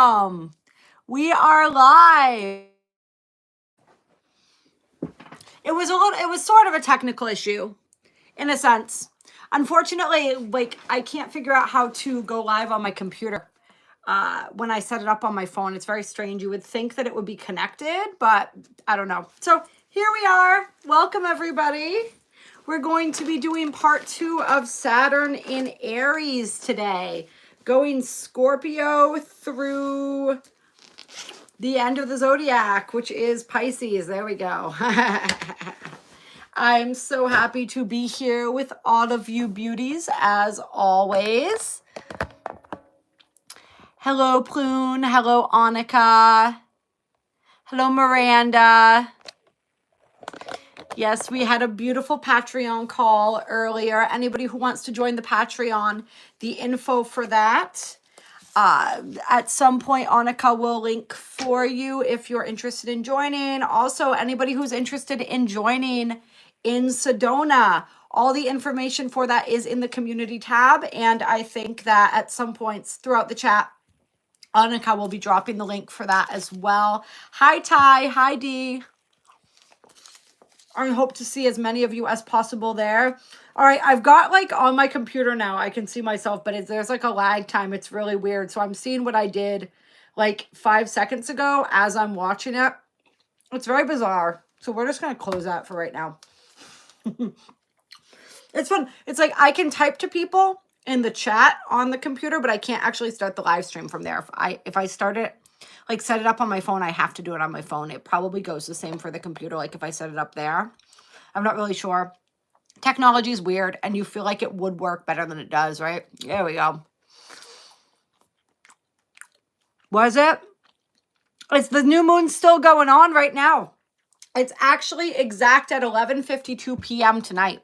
We are live. It was sort of a technical issue in a sense. Unfortunately, like I can't figure out how to go live on my computer when I set it up on my phone. It's very strange. You would think that it would be connected, but I don't know. So here we are. Welcome everybody. We're going to be doing part 2 of Saturn in Aries today, going Scorpio through the end of the zodiac, which is Pisces. There we go. I'm so happy to be here with all of you beauties as always. Hello, Prune. Hello, Annika. Hello, Miranda. Yes, we had a beautiful Patreon call earlier. Anybody who wants to join the Patreon, the info for that at some point, Annika will link for you if you're interested in joining. Also, anybody who's interested in joining in Sedona, all the information for that is in the community tab. And I think that at some points throughout the chat, Annika will be dropping the link for that as well. Hi, Ty. Hi, Dee. I hope to see as many of you as possible there. All right, I've got like on my computer now, I can see myself, but there's like a lag time. It's really weird. So I'm seeing what I did like 5 seconds ago as I'm watching it. It's very bizarre. So we're just going to close that for right now. It's fun. It's like I can type to people in the chat on the computer, but I can't actually start the live stream from there. If I start it, like set it up on my phone, I have to do it on my phone. It probably goes the same for the computer. Like if I set it up there, I'm not really sure. Technology is weird and you feel like it would work better than it does, right? There we go. Was it? It's the new moon still going on right now. It's actually exact at 11:52 p.m. tonight.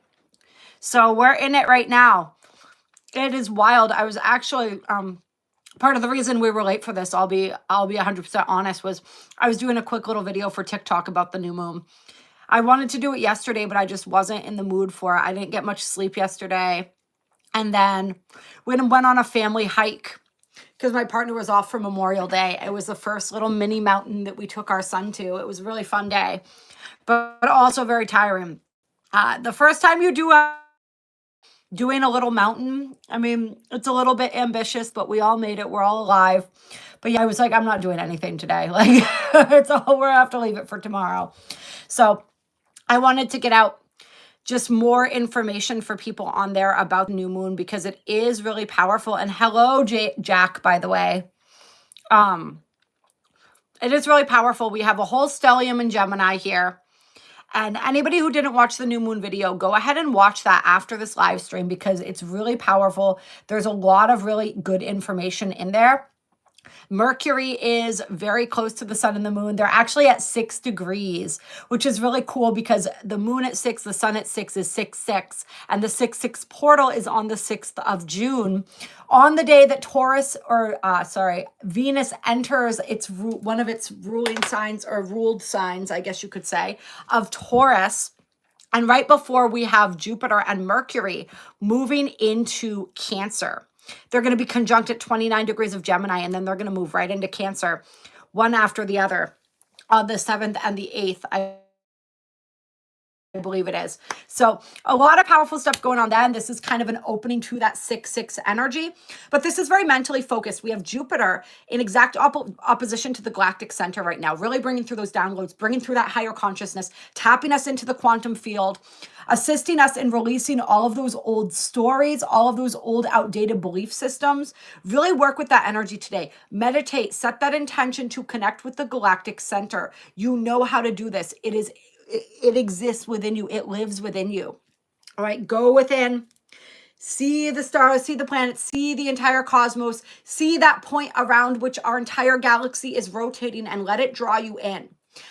So we're in it right now. It is wild. I was actually, part of the reason we were late for this, I'll be 100% honest, was I was doing a quick little video for TikTok about the new moon. I wanted to do it yesterday, but I just wasn't in the mood for it. I didn't get much sleep yesterday. And then we went on a family hike because my partner was off for Memorial Day. It was the first little mini mountain that we took our son to. It was a really fun day, but also very tiring. The first time you doing a little mountain, I mean, it's a little bit ambitious, but we all made it. We're all alive. But yeah, I was like, I'm not doing anything today. Like, it's all, we're gonna have to leave it for tomorrow. So I wanted to get out just more information for people on there about the new moon because it is really powerful. And hello, Jack, by the way. It is really powerful. We have a whole stellium in Gemini here. And anybody who didn't watch the new moon video, go ahead and watch that after this live stream because it's really powerful. There's a lot of really good information in there. Mercury is very close to the sun and the moon. They're actually at 6 degrees, which is really cool because the moon at 6, the sun at 6 is 6-6. And the 6-6 portal is on the 6th of June. On the day that Venus enters one of its ruling signs or ruled signs, I guess you could say, of Taurus. And right before we have Jupiter and Mercury moving into Cancer. They're going to be conjunct at 29 degrees of Gemini, and then they're going to move right into Cancer, one after the other, on the 7th and the 8th, I believe it is. So a lot of powerful stuff going on then. This is kind of an opening to that 6-6 energy, but this is very mentally focused. We have Jupiter in exact opposition to the galactic center right now, really bringing through those downloads, bringing through that higher consciousness, tapping us into the quantum field, assisting us in releasing all of those old stories, all of those old outdated belief systems. Really work with that energy today. Meditate, set that intention to connect with the galactic center. You know how to do this. It exists within you. It lives within you. All right, go within, see the stars, see the planets, see the entire cosmos, see that point around which our entire galaxy is rotating and let it draw you in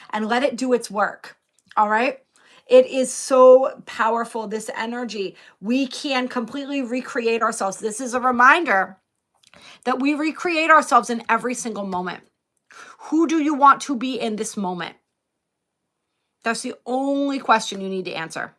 and let it do its work. All right. It is so powerful, this energy. We can completely recreate ourselves. This is a reminder that we recreate ourselves in every single moment. Who do you want to be in this moment? That's the only question you need to answer.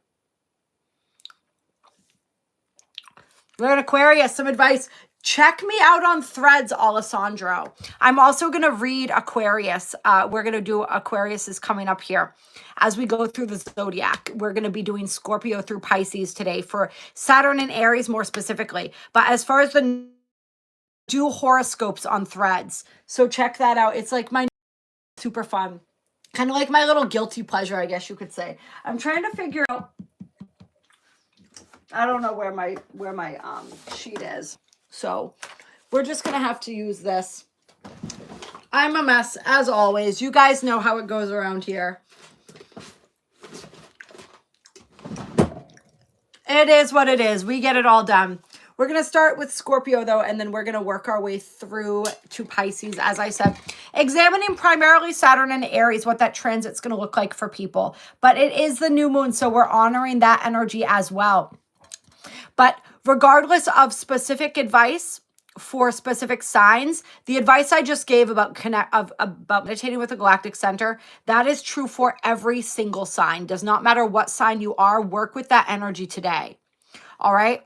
We're at Aquarius, some advice. Check me out on Threads, Alessandro. I'm also going to read Aquarius. We're going to do Aquarius is coming up here. As we go through the zodiac, we're going to be doing Scorpio through Pisces today for Saturn and Aries more specifically. But as far as the do horoscopes on Threads, so check that out. It's like my super fun, kind of like my little guilty pleasure, I guess you could say. I'm trying to figure out, I don't know where my sheet is. So we're just going to have to use this. I'm a mess as always. You guys know how it goes around here. It is what it is. We get it all done. We're going to start with Scorpio though, and then we're going to work our way through to Pisces. As I said, examining primarily Saturn and Aries, what that transit's going to look like for people. But it is the new moon, so we're honoring that energy as well. But regardless of specific advice for specific signs, the advice I just gave about meditating with the galactic center, that is true for every single sign. Does not matter what sign you are, work with that energy today. All right.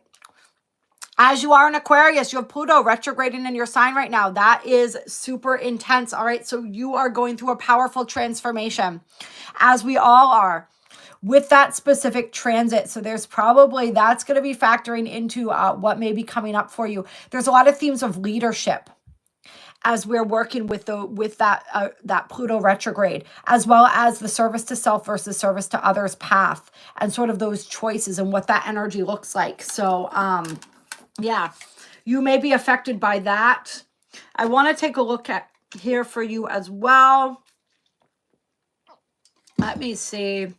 As you are in Aquarius, you have Pluto retrograding in your sign right now. That is super intense. All right. So you are going through a powerful transformation, as we all are, with that specific transit. So there's probably, that's going to be factoring into what may be coming up for you. There's a lot of themes of leadership as we're working with that Pluto retrograde, as well as the service to self versus service to others path, and sort of those choices and what that energy looks like. So yeah, you may be affected by that. I want to take a look at here for you as well. Let me see.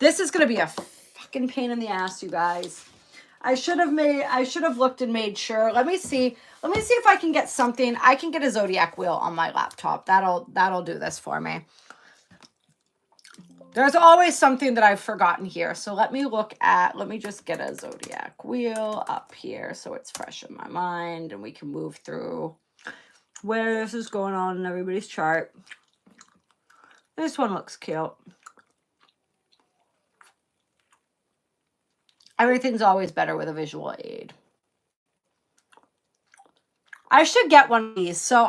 This is going to be a fucking pain in the ass, you guys. I should have looked and made sure. Let me see if I can get something. I can get a zodiac wheel on my laptop. That'll do this for me. There's always something that I've forgotten here. So let me just get a zodiac wheel up here so it's fresh in my mind and we can move through where this is going on in everybody's chart. This one looks cute. Everything's always better with a visual aid. I should get one of these. So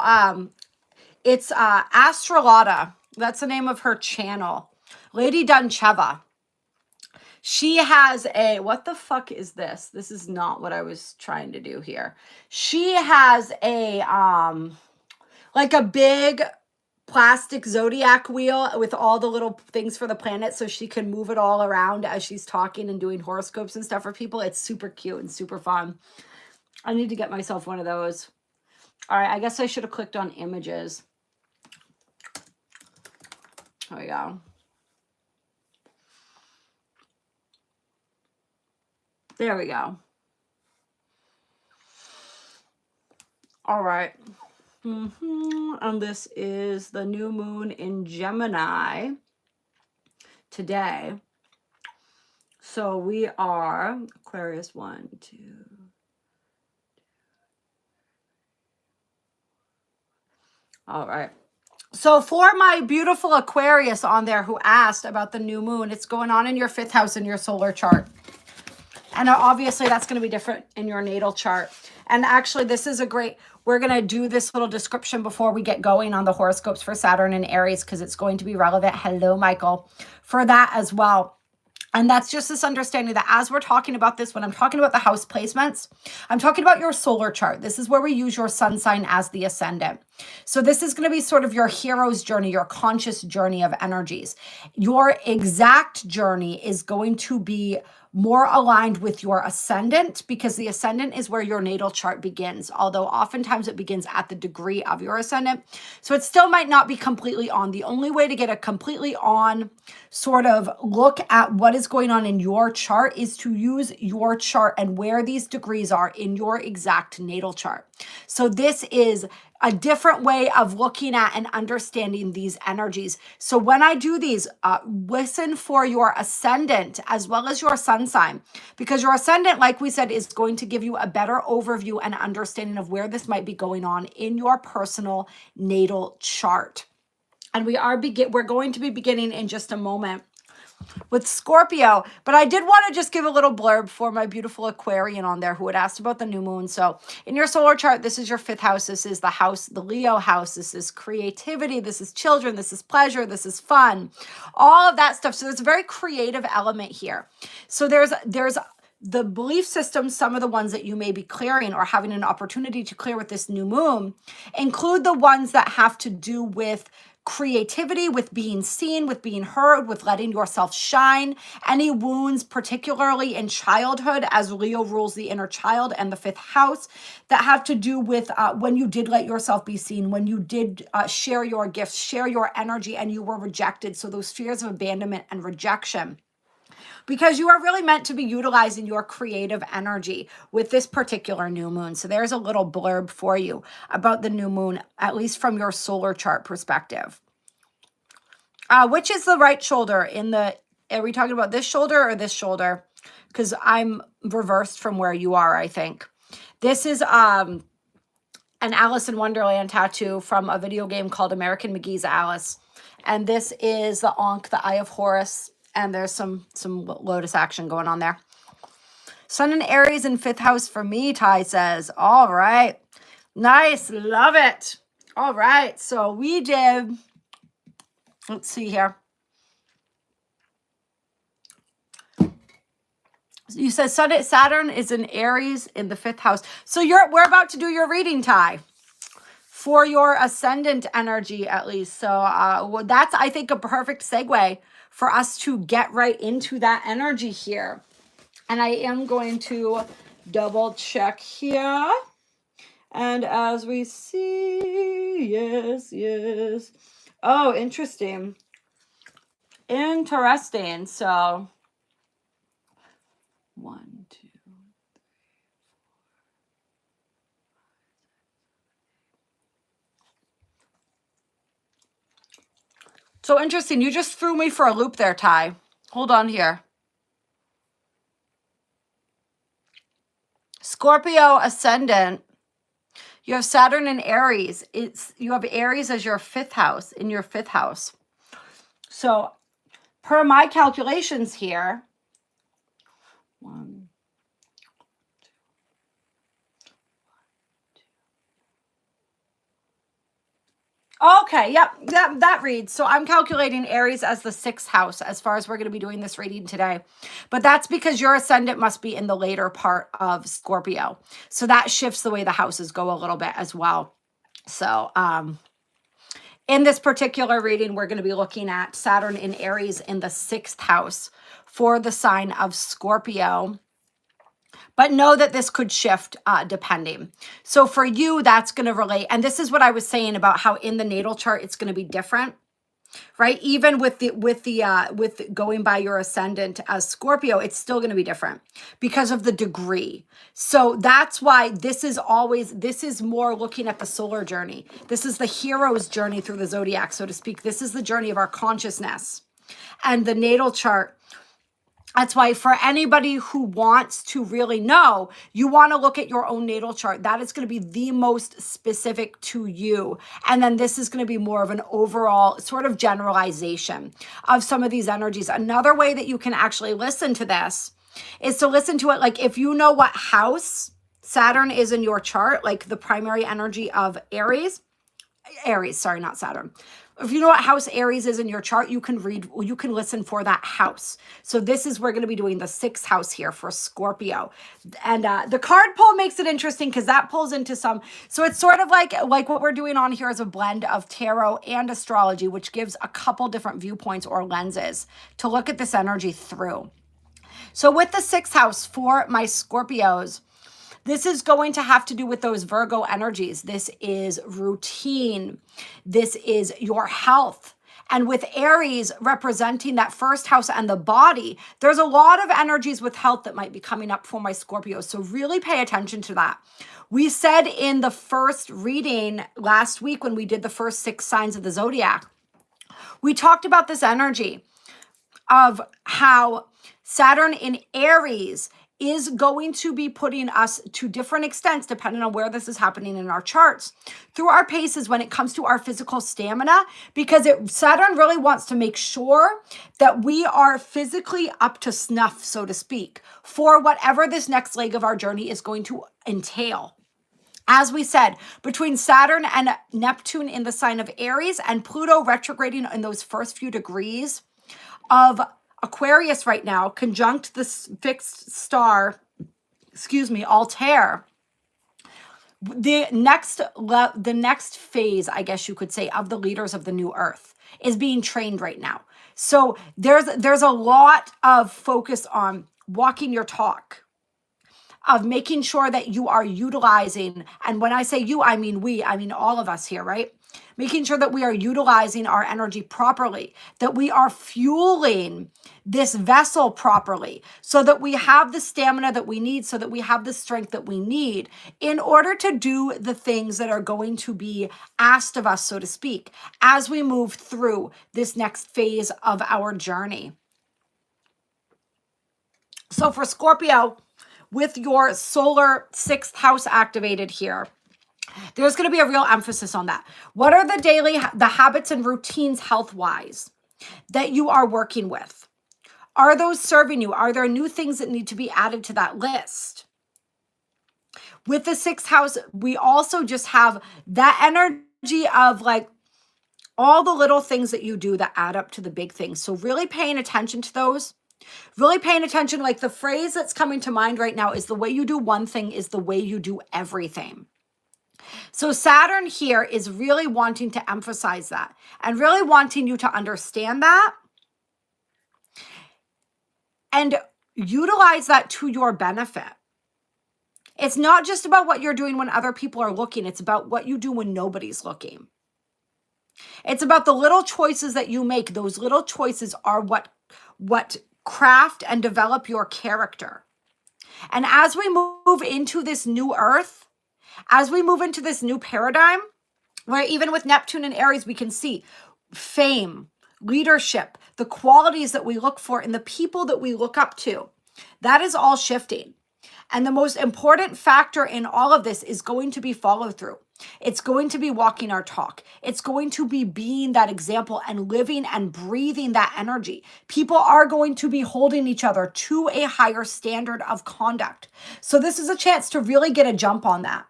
it's Astrolata. That's the name of her channel. Lady Duncheva. She has a, what the fuck is this? This is not what I was trying to do here. She has a like a big plastic zodiac wheel with all the little things for the planet, so she can move it all around as she's talking and doing horoscopes and stuff for people. It's super cute and super fun. I need to get myself one of those. All right, I guess I should have clicked on images. There we go. There we go. All right. And this is the new moon in Gemini today. So we are Aquarius 1, 2. All right. So for my beautiful Aquarius on there who asked about the new moon, it's going on in your 5th house in your solar chart. And obviously that's going to be different in your natal chart. And actually this is a great, we're going to do this little description before we get going on the horoscopes for Saturn and Aries, because it's going to be relevant. Hello, Michael, for that as well. And that's just this understanding that as we're talking about this, when I'm talking about the house placements, I'm talking about your solar chart. This is where we use your sun sign as the ascendant. So this is going to be sort of your hero's journey, your conscious journey of energies. Your exact journey is going to be more aligned with your ascendant, because the ascendant is where your natal chart begins, although oftentimes it begins at the degree of your ascendant. So it still might not be completely on. The only way to get a completely on sort of look at what is going on in your chart is to use your chart and where these degrees are in your exact natal chart. So this is a different way of looking at and understanding these energies. So when I do these, listen for your ascendant as well as your sun sign, because your ascendant, like we said, is going to give you a better overview and understanding of where this might be going on in your personal natal chart. And we're going to be beginning in just a moment with Scorpio. But I did want to just give a little blurb for my beautiful Aquarian on there who had asked about the new moon. So in your solar chart, this is your 5th house. This is the house, the Leo house. This is creativity. This is children. This is pleasure. This is fun. All of that stuff. So there's a very creative element here. So there's the belief systems, some of the ones that you may be clearing or having an opportunity to clear with this new moon, include the ones that have to do with creativity, with being seen, with being heard, with letting yourself shine. Any wounds, particularly in childhood, as Leo rules the inner child and the 5th house, that have to do with when you did let yourself be seen, when you did share your gifts, share your energy, and you were rejected. So those fears of abandonment and rejection. Because you are really meant to be utilizing your creative energy with this particular new moon. So there's a little blurb for you about the new moon, at least from your solar chart perspective. Which is the right shoulder in the, are we talking about this shoulder or this shoulder? Because I'm reversed from where you are, I think. This is an Alice in Wonderland tattoo from a video game called American McGee's Alice. And this is the Ankh, the Eye of Horus. And there's some Lotus action going on there. Sun and Aries in 5th house for me, Ty says. All right. Nice. Love it. All right. So we did, let's see here. You said Saturn is in Aries in the 5th house. So we're about to do your reading, Ty, for your ascendant energy at least. So that's, I think, a perfect segue for us to get right into that energy here. And I am going to double check here. And as we see, yes. Oh, interesting. Interesting. So 1, 2. So interesting. You just threw me for a loop there, Ty. Hold on here. Scorpio ascendant. You have Saturn in Aries. You have Aries as your 5th house, in your 5th house. So per my calculations here, 1, okay, yep, that reads. So I'm calculating Aries as the 6th house as far as we're going to be doing this reading today. But that's because your ascendant must be in the later part of Scorpio. So that shifts the way the houses go a little bit as well. So in this particular reading, we're going to be looking at Saturn in Aries in the 6th house for the sign of Scorpio. But know that this could shift depending. So for you, that's going to relate. And this is what I was saying about how in the natal chart, it's going to be different, right? Even with going by your ascendant as Scorpio, it's still going to be different because of the degree. So that's why this is more looking at the solar journey. This is the hero's journey through the zodiac, so to speak. This is the journey of our consciousness. And the natal chart, that's why for anybody who wants to really know, you want to look at your own natal chart. That is going to be the most specific to you. And then this is going to be more of an overall sort of generalization of some of these energies. Another way that you can actually listen to this is to listen to it like if you know what house Saturn is in your chart, like the primary energy of Aries, sorry, not Saturn. If you know what house Aries is in your chart, you can listen for that house. So this is, we're going to be doing the 6th house here for Scorpio. And the card pull makes it interesting because that pulls into some, so it's sort of like what we're doing on here is a blend of tarot and astrology, which gives a couple different viewpoints or lenses to look at this energy through. So with the 6th house for my Scorpios, this is going to have to do with those Virgo energies. This is routine. This is your health. And with Aries representing that 1st house and the body, there's a lot of energies with health that might be coming up for my Scorpio. So really pay attention to that. We said in the first reading last week when we did the first 6 signs of the zodiac, we talked about this energy of how Saturn in Aries is going to be putting us to different extents, depending on where this is happening in our charts, through our paces when it comes to our physical stamina, because Saturn really wants to make sure that we are physically up to snuff, so to speak, for whatever this next leg of our journey is going to entail. As we said, between Saturn and Neptune in the sign of Aries and Pluto retrograding in those first few degrees of Aquarius right now, conjunct this fixed star, Altair, the next phase, I guess you could say, of the leaders of the new earth is being trained right now. So there's a lot of focus on walking your talk, of making sure that you are utilizing, and when I say you, I mean we, I mean all of us here, right? Making sure that we are utilizing our energy properly, that we are fueling this vessel properly, so that we have the stamina that we need, so that we have the strength that we need in order to do the things that are going to be asked of us, so to speak, as we move through this next phase of our journey. So for Scorpio, with your solar 6th house activated here, there's going to be a real emphasis on that. What are the habits and routines health-wise that you are working with? Are those serving you? Are there new things that need to be added to that list? With the 6th house, we also just have that energy of like all the little things that you do that add up to the big things. So really paying attention to those. Really paying attention, like the phrase that's coming to mind right now is the way you do one thing is the way you do everything. So Saturn here is really wanting to emphasize that and really wanting you to understand that and utilize that to your benefit. It's not just about what you're doing when other people are looking. It's about what you do when nobody's looking. It's about the little choices that you make. Those little choices are what craft and develop your character. And as we move into this new earth, as we move into this new paradigm, where even with Neptune and Aries, we can see fame, leadership, the qualities that we look for in the people that we look up to, that is all shifting. And the most important factor in all of this is going to be follow through. It's going to be walking our talk. It's going to be being that example and living and breathing that energy. People are going to be holding each other to a higher standard of conduct. So this is a chance to really get a jump on that,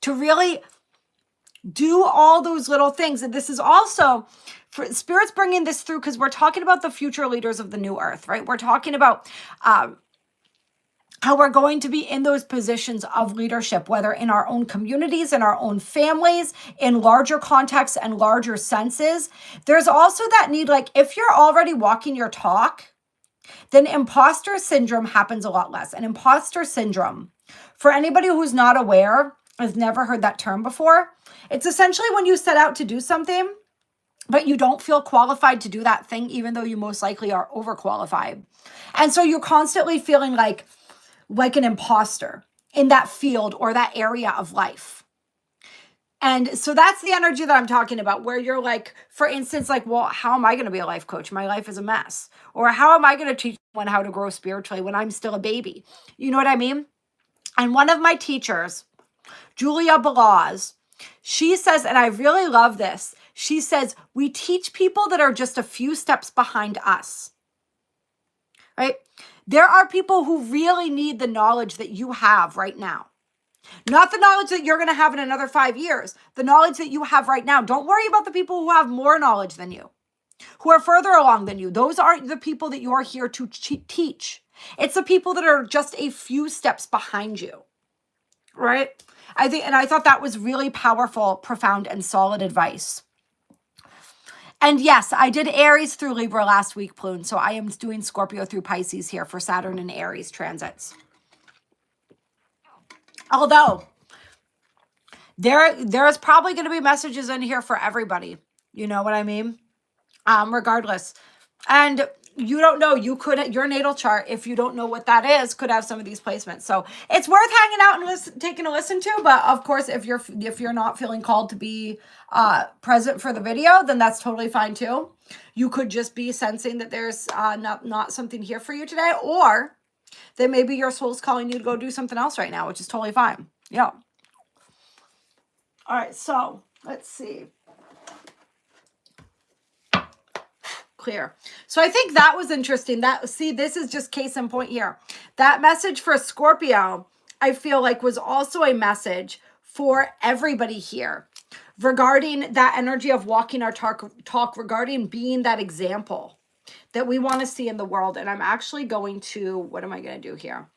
to really do all those little things. And this is also, for Spirit's bringing this through because we're talking about the future leaders of the new earth, right? We're talking about how we're going to be in those positions of leadership, whether in our own communities, in our own families, in larger contexts and larger senses. There's also that need, like if you're already walking your talk, then imposter syndrome happens a lot less. And imposter syndrome, for anybody who's not aware, has never heard that term before, it's essentially when you set out to do something, but you don't feel qualified to do that thing, even though you most likely are overqualified. And so you're constantly feeling like an imposter in that field or that area of life. And so that's the energy that I'm talking about, where you're like, for instance, like, well, how am I going to be a life coach? My life is a mess. Or how am I going to teach someone how to grow spiritually when I'm still a baby? You know what I mean? And one of my teachers, Julia Balaz, she says, and I really love this, she says, we teach people that are just a few steps behind us, right? There are people who really need the knowledge that you have right now. Not the knowledge that you're going to have in another 5 years, the knowledge that you have right now. Don't worry about the people who have more knowledge than you, who are further along than you. Those aren't the people that you are here to teach. It's the people that are just a few steps behind you, right? I thought that was really powerful, profound, and solid advice. And yes, I did Aries through Libra last week, Plune. So I am doing Scorpio through Pisces here for Saturn and Aries transits. Although there's probably going to be messages in here for everybody. You know what I mean? Regardless. And you don't know, your natal chart, if you don't know what that is, could have some of these placements. So it's worth hanging out and taking a listen to. But of course, if you're not feeling called to be present for the video, then that's totally fine too. You could just be sensing that there's not something here for you today, or then maybe your soul's calling you to go do something else right now, which is totally fine. Yeah. All right, so let's see. Clear. So I think that was interesting. See, this is just case in point here. That message for Scorpio, I feel like, was also a message for everybody here regarding that energy of walking our talk regarding being that example that we want to see in the world. And I'm actually going to, what am I going to do here?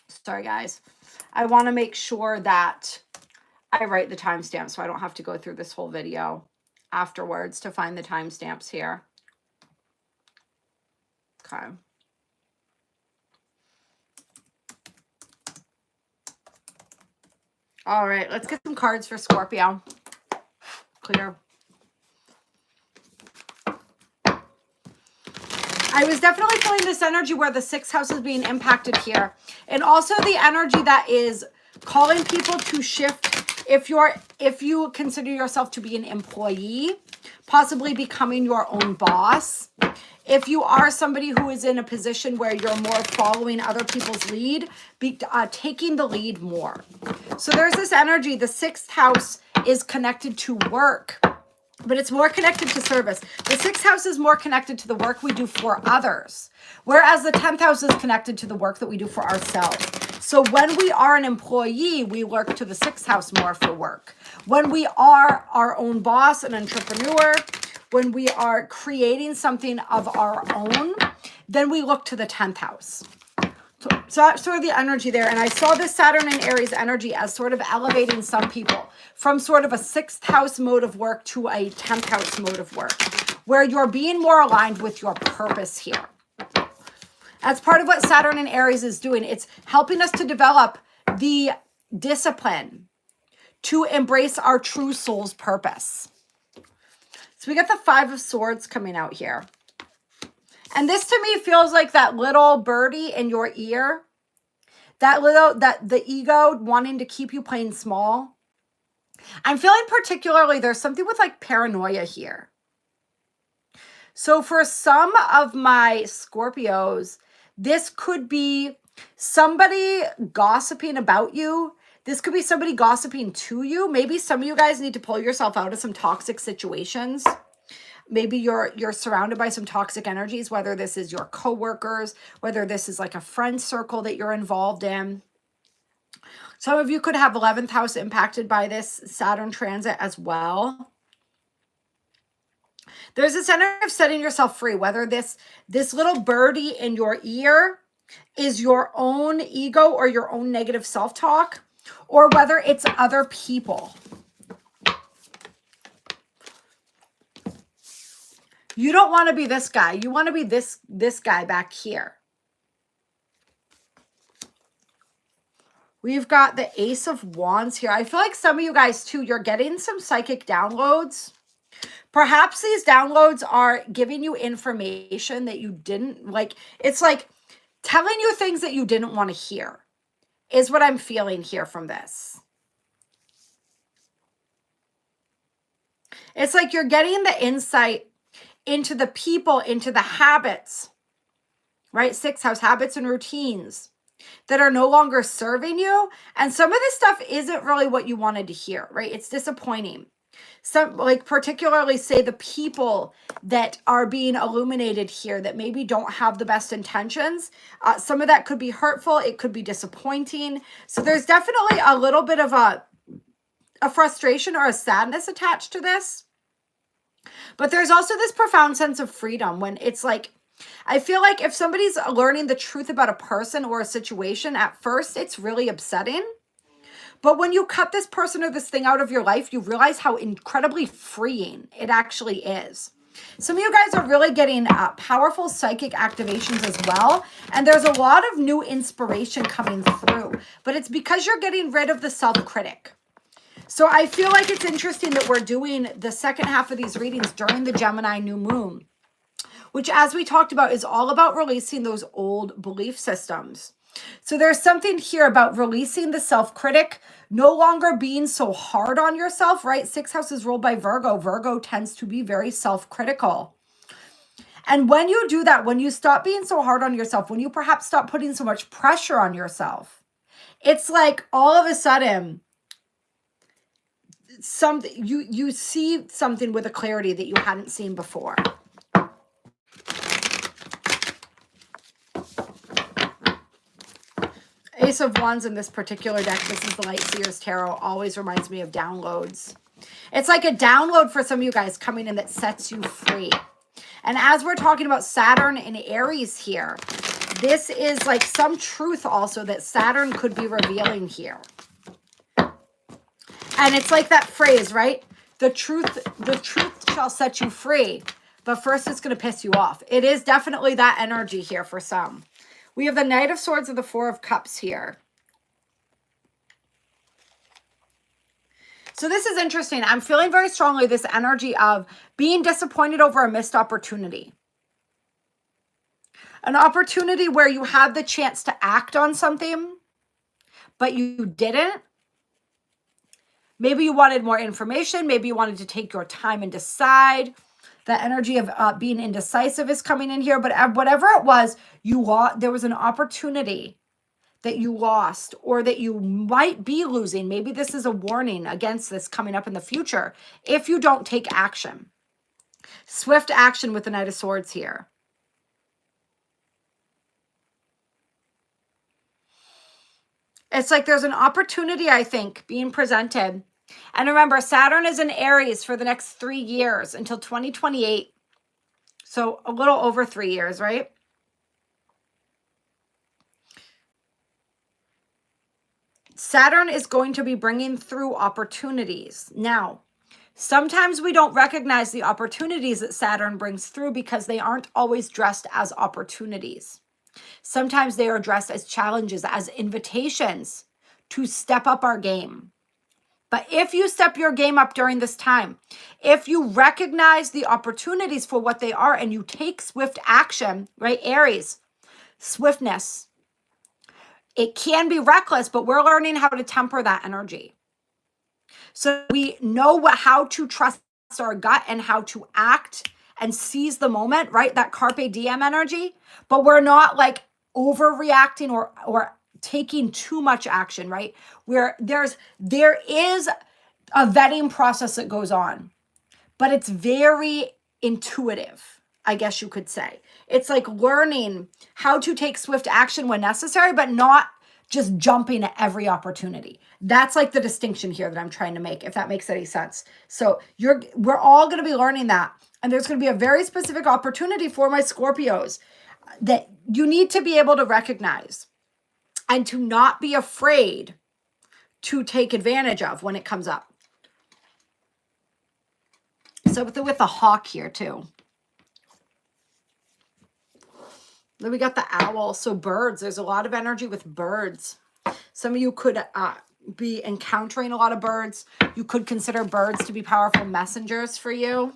Sorry, guys. I want to make sure that I write the timestamp so I don't have to go through this whole video afterwards to find the timestamps here. Okay. All right, let's get some cards for Scorpio. Clear. I was definitely feeling this energy where the 6th house is being impacted here. And also the energy that is calling people to shift. If you consider yourself to be an employee, possibly becoming your own boss. If you are somebody who is in a position where you're more following other people's lead, taking the lead more. So there's this energy. The 6th house is connected to work, but it's more connected to service. The 6th house is more connected to the work we do for others, whereas the 10th house is connected to the work that we do for ourselves. So when we are an employee, we look to the 6th house more for work. When we are our own boss, an entrepreneur, when we are creating something of our own, then we look to the 10th house. So that's sort of the energy there. And I saw this Saturn and Aries energy as sort of elevating some people from sort of a 6th house mode of work to a 10th house mode of work, where you're being more aligned with your purpose here. That's part of what Saturn and Aries is doing. It's helping us to develop the discipline to embrace our true soul's purpose. So we got the 5 of Swords coming out here. And this to me feels like that little birdie in your ear. That the ego wanting to keep you playing small. I'm feeling particularly there's something with like paranoia here. So for some of my Scorpios, this could be somebody gossiping about you. This could be somebody gossiping to you. Maybe some of you guys need to pull yourself out of some toxic situations. Maybe you're surrounded by some toxic energies, whether this is your coworkers, whether this is like a friend circle that you're involved in. Some of you could have 11th house impacted by this Saturn transit as well. There's this energy of setting yourself free, whether this little birdie in your ear is your own ego or your own negative self-talk, or whether it's other people. You don't want to be this guy. You want to be this guy back here. We've got the Ace of Wands here. I feel like some of you guys too, you're getting some psychic downloads. Perhaps these downloads are giving you information that you didn't like. It's like telling you things that you didn't want to hear is what I'm feeling here from this. It's like you're getting the insight into the people, into the habits, right? 6th house, habits and routines that are no longer serving you. And some of this stuff isn't really what you wanted to hear, right? It's disappointing. Some, like particularly say the people that are being illuminated here that maybe don't have the best intentions. Some of that could be hurtful. It could be disappointing. So there's definitely a little bit of a frustration or a sadness attached to this. But there's also this profound sense of freedom when it's like, I feel like if somebody's learning the truth about a person or a situation, at first it's really upsetting. But when you cut this person or this thing out of your life, you realize how incredibly freeing it actually is. Some of you guys are really getting powerful psychic activations as well. And there's a lot of new inspiration coming through. But it's because you're getting rid of the self-critic. So I feel like it's interesting that we're doing the second half of these readings during the Gemini new moon, which, as we talked about, is all about releasing those old belief systems. So there's something here about releasing the self-critic, no longer being so hard on yourself, right? 6th house is ruled by Virgo. Virgo tends to be very self-critical. And when you do that, when you stop being so hard on yourself, when you perhaps stop putting so much pressure on yourself, it's like all of a sudden something you see something with a clarity that you hadn't seen before. Ace of Wands in this particular deck, this is the Light Seers Tarot, always reminds me of downloads. It's like a download for some of you guys coming in that sets you free. And as we're talking about Saturn and Aries here, this is like some truth also that Saturn could be revealing here. And it's like that phrase, right? The truth shall set you free, but first it's going to piss you off. It is definitely that energy here for some. We have the Knight of Swords and the Four of Cups here. So this is interesting. I'm feeling very strongly this energy of being disappointed over a missed opportunity. An opportunity where you had the chance to act on something, but you didn't. Maybe you wanted more information. Maybe you wanted to take your time and decide. The energy of being indecisive is coming in here. But whatever it was, there was an opportunity that you lost or that you might be losing. Maybe this is a warning against this coming up in the future if you don't take action. Swift action with the Knight of Swords here. It's like there's an opportunity, I think, being presented. And remember, Saturn is in Aries for the next 3 years until 2028. So a little over 3 years, right? Saturn is going to be bringing through opportunities. Now, sometimes we don't recognize the opportunities that Saturn brings through because they aren't always dressed as opportunities. Sometimes they are dressed as challenges, as invitations to step up our game. But if you step your game up during this time, if you recognize the opportunities for what they are and you take swift action, right, Aries, swiftness, it can be reckless, but we're learning how to temper that energy. So we know how to trust our gut and how to act and seize the moment, right? That carpe diem energy, but we're not like overreacting or taking too much action, right? Where there is a vetting process that goes on, but it's very intuitive, I guess you could say. It's like learning how to take swift action when necessary, but not just jumping at every opportunity. That's like the distinction here that I'm trying to make, if that makes any sense. So we're all going to be learning that. And there's going to be a very specific opportunity for my Scorpios that you need to be able to recognize and to not be afraid to take advantage of when it comes up. So with the hawk here too. Then we got the owl. So birds, there's a lot of energy with birds. Some of you could be encountering a lot of birds. You could consider birds to be powerful messengers for you.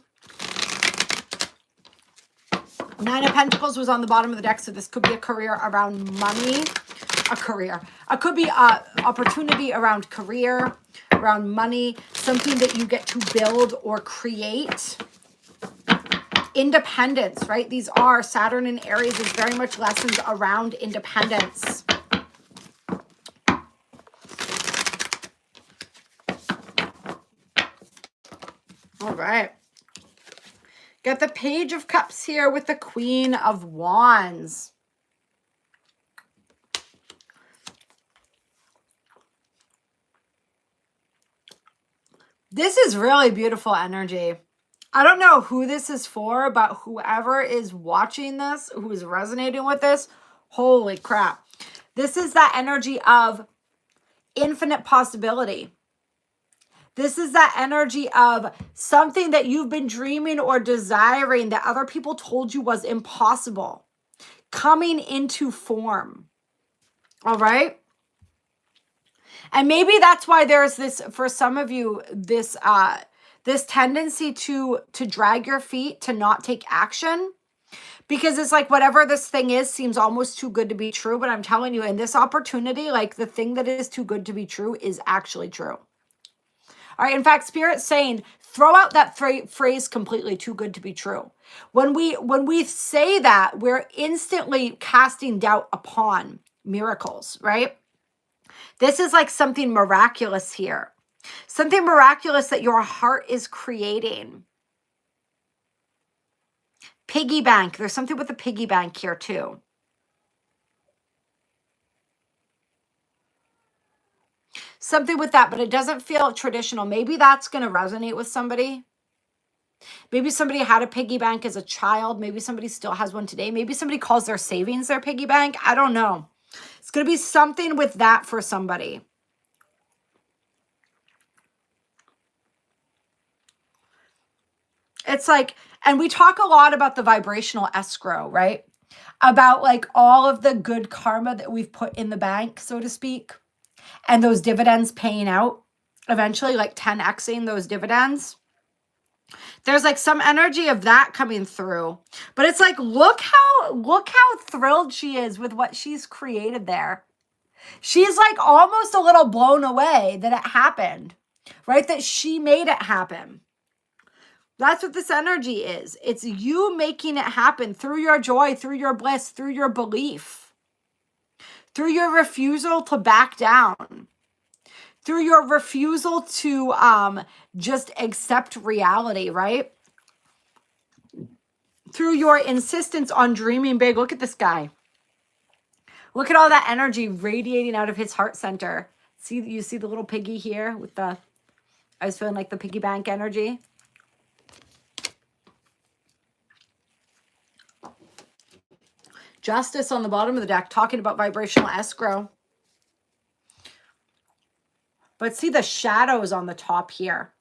Nine of Pentacles was on the bottom of the deck, so this could be a career around money. It could be an opportunity around career, around money, something that you get to build or create. Independence, right? These are Saturn and Aries is very much lessons around independence. All right. Got the Page of Cups here with the Queen of Wands. This is really beautiful energy. I don't know who this is for, but whoever is watching this, who is resonating with this, holy crap. This is that energy of infinite possibility. This is that energy of something that you've been dreaming or desiring that other people told you was impossible coming into form. All right? And maybe that's why there's this, for some of you, this tendency to drag your feet, to not take action. Because it's like whatever this thing is seems almost too good to be true. But I'm telling you, in this opportunity, like the thing that is too good to be true is actually true. All right. In fact, Spirit's saying, throw out that phrase completely, too good to be true. When we say that, we're instantly casting doubt upon miracles, right? This is like something miraculous here. Something miraculous that your heart is creating. Piggy bank. There's something with the piggy bank here too. Something with that, but it doesn't feel traditional. Maybe that's going to resonate with somebody. Maybe somebody had a piggy bank as a child. Maybe somebody still has one today. Maybe somebody calls their savings their piggy bank. I don't know. It's going to be something with that for somebody. It's like, and we talk a lot about the vibrational escrow, right? About like all of the good karma that we've put in the bank, so to speak, and those dividends paying out eventually, like 10xing those dividends. There's like some energy of that coming through, but it's like, look how thrilled she is with what she's created there. She's like almost a little blown away that it happened, right? That she made it happen. That's what this energy is. It's you making it happen through your joy, through your bliss, through your belief, through your refusal to back down, through your refusal to just accept reality, right? Through your insistence on dreaming big. Look at this guy. Look at all that energy radiating out of his heart center. See, you see the little piggy here with the, I was feeling like the piggy bank energy. Justice on the bottom of the deck, talking about vibrational escrow. But see the shadows on the top here.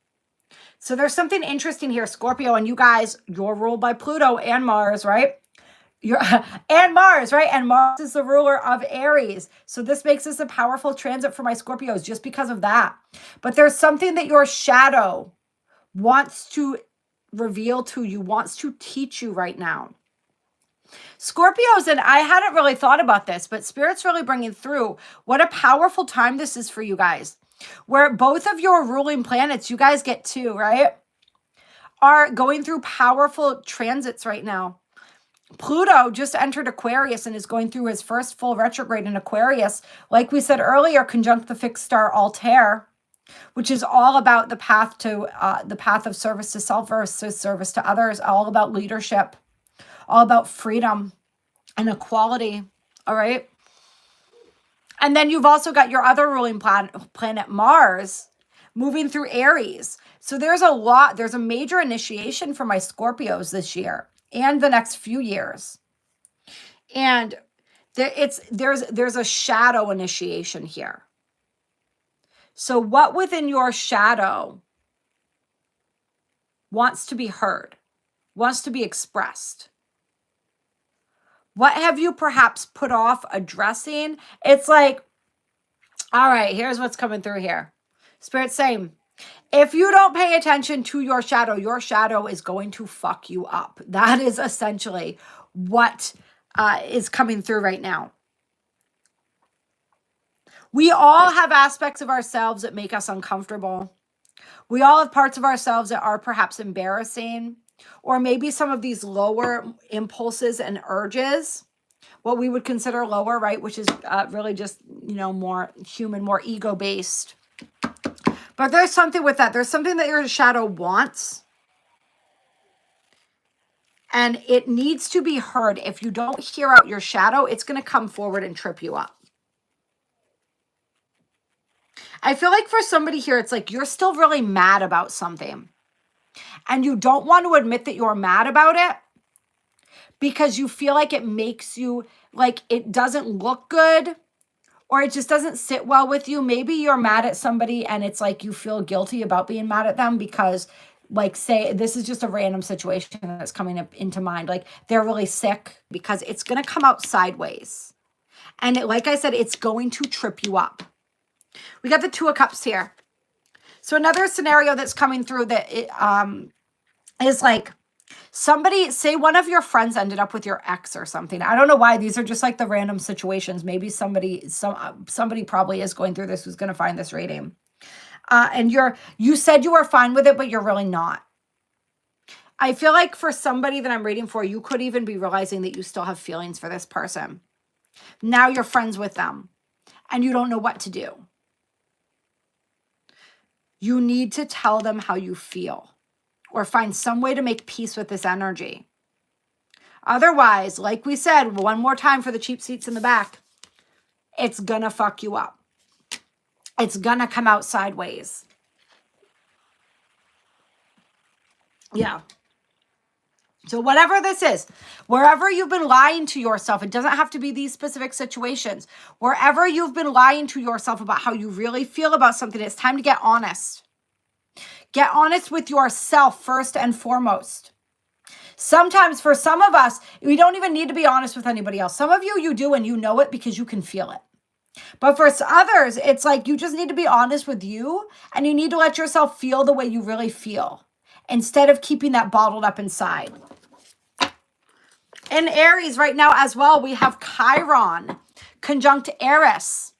So there's something interesting here, Scorpio, and you guys, you're ruled by Pluto and Mars, right? And Mars, right? And Mars is the ruler of Aries. So this makes this a powerful transit for my Scorpios just because of that. But there's something that your shadow wants to reveal to you, wants to teach you right now. Scorpios, and I hadn't really thought about this, but Spirit's really bringing through what a powerful time this is for you guys, where both of your ruling planets, you guys get two, right, are going through powerful transits right now. Pluto just entered Aquarius and is going through his first full retrograde in Aquarius. Like we said earlier, conjunct the fixed star Altair, which is all about the path to the path of service to self versus service to others, all about leadership, all about freedom and equality, all right? And then you've also got your other ruling planet, Mars, moving through Aries. So there's a major initiation for my Scorpios this year and the next few years. And there's a shadow initiation here. So what within your shadow wants to be heard, wants to be expressed? What have you perhaps put off addressing? It's like, all right, here's what's coming through here. Spirit's saying, if you don't pay attention to your shadow is going to fuck you up. That is essentially what is coming through right now. We all have aspects of ourselves that make us uncomfortable. We all have parts of ourselves that are perhaps embarrassing, or maybe some of these lower impulses and urges, what we would consider lower, right? Which is really just, more human, more ego-based. But there's something with that. There's something that your shadow wants. And it needs to be heard. If you don't hear out your shadow, it's going to come forward and trip you up. I feel like for somebody here, it's like you're still really mad about something. And you don't want to admit that you're mad about it because you feel like it makes you, like it doesn't look good, or it just doesn't sit well with you. Maybe you're mad at somebody and it's like you feel guilty about being mad at them because, like, say, this is just a random situation that's coming up into mind. Like they're really sick, because it's going to come out sideways. And like I said, it's going to trip you up. We got the Two of Cups here. So another scenario that's coming through that is like somebody, say one of your friends ended up with your ex or something. I don't know why. These are just like the random situations. Maybe somebody probably is going through this who's going to find this reading. And you said you were fine with it, but you're really not. I feel like for somebody that I'm reading for, you could even be realizing that you still have feelings for this person. Now you're friends with them and you don't know what to do. You need to tell them how you feel or find some way to make peace with this energy. Otherwise, like we said, one more time for the cheap seats in the back, it's gonna fuck you up. It's gonna come out sideways. Yeah. So whatever this is, wherever you've been lying to yourself, it doesn't have to be these specific situations. Wherever you've been lying to yourself about how you really feel about something, it's time to get honest. Get honest with yourself first and foremost. Sometimes for some of us, we don't even need to be honest with anybody else. Some of you do, and you know it because you can feel it. But for others, it's like you just need to be honest with you, and you need to let yourself feel the way you really feel instead of keeping that bottled up inside. In Aries right now as well, we have Chiron conjunct Eris.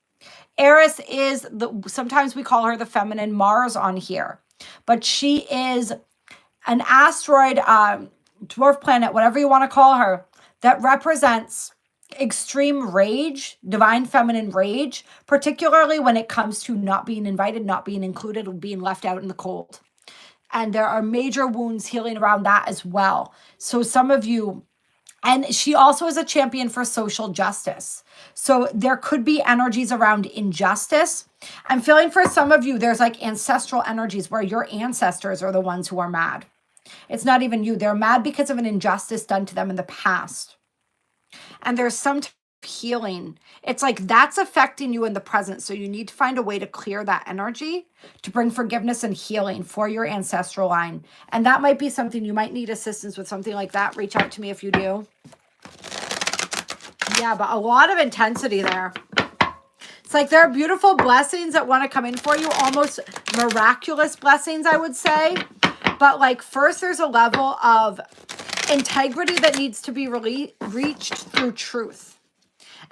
Eris is, sometimes we call her the feminine Mars on here, but she is an asteroid, dwarf planet, whatever you want to call her, that represents extreme rage, divine feminine rage, particularly when it comes to not being invited, not being included, or being left out in the cold. And there are major wounds healing around that as well. So some of you, and she also is a champion for social justice. So there could be energies around injustice. I'm feeling for some of you, there's like ancestral energies where your ancestors are the ones who are mad. It's not even you. They're mad because of an injustice done to them in the past. And there's some healing. It's like that's affecting you in the present. So you need to find a way to clear that energy to bring forgiveness and healing for your ancestral line. And that might be something you might need assistance with, something like that. Reach out to me if you do. Yeah, but a lot of intensity there. It's like there are beautiful blessings that want to come in for you, almost miraculous blessings, I would say. But like first, there's a level of integrity that needs to be reached through truth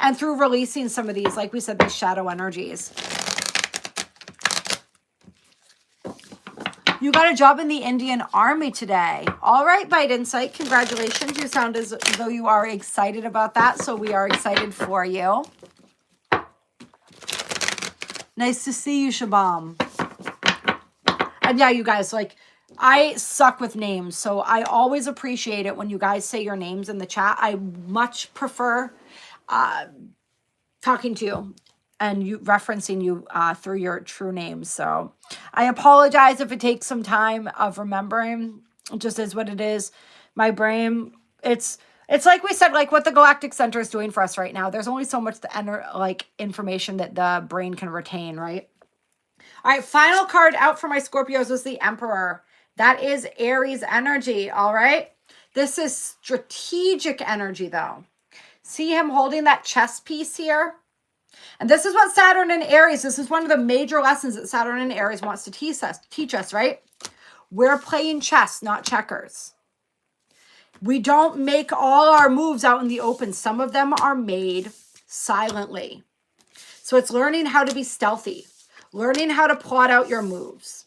and through releasing some of these, like we said, these shadow energies. You got a job in the Indian Army today. All right, Bite Insight, congratulations. You sound as though you are excited about that, so we are excited for you. Nice to see you, Shabam. And yeah, you guys, like, I suck with names, so I always appreciate it when you guys say your names in the chat. I much prefer talking to you and you referencing you through your true names. So I apologize if it takes some time of remembering. It just is what it is. My brain, it's like we said, like what the Galactic Center is doing for us right now. There's only so much information that the brain can retain, right? All right, final card out for my Scorpios was the Emperor. That is Aries energy, all right? This is strategic energy, though. See him holding that chess piece here? And this is what Saturn and Aries, this is one of the major lessons that Saturn and Aries wants to teach us, right? We're playing chess, not checkers. We don't make all our moves out in the open. Some of them are made silently. So it's learning how to be stealthy, learning how to plot out your moves,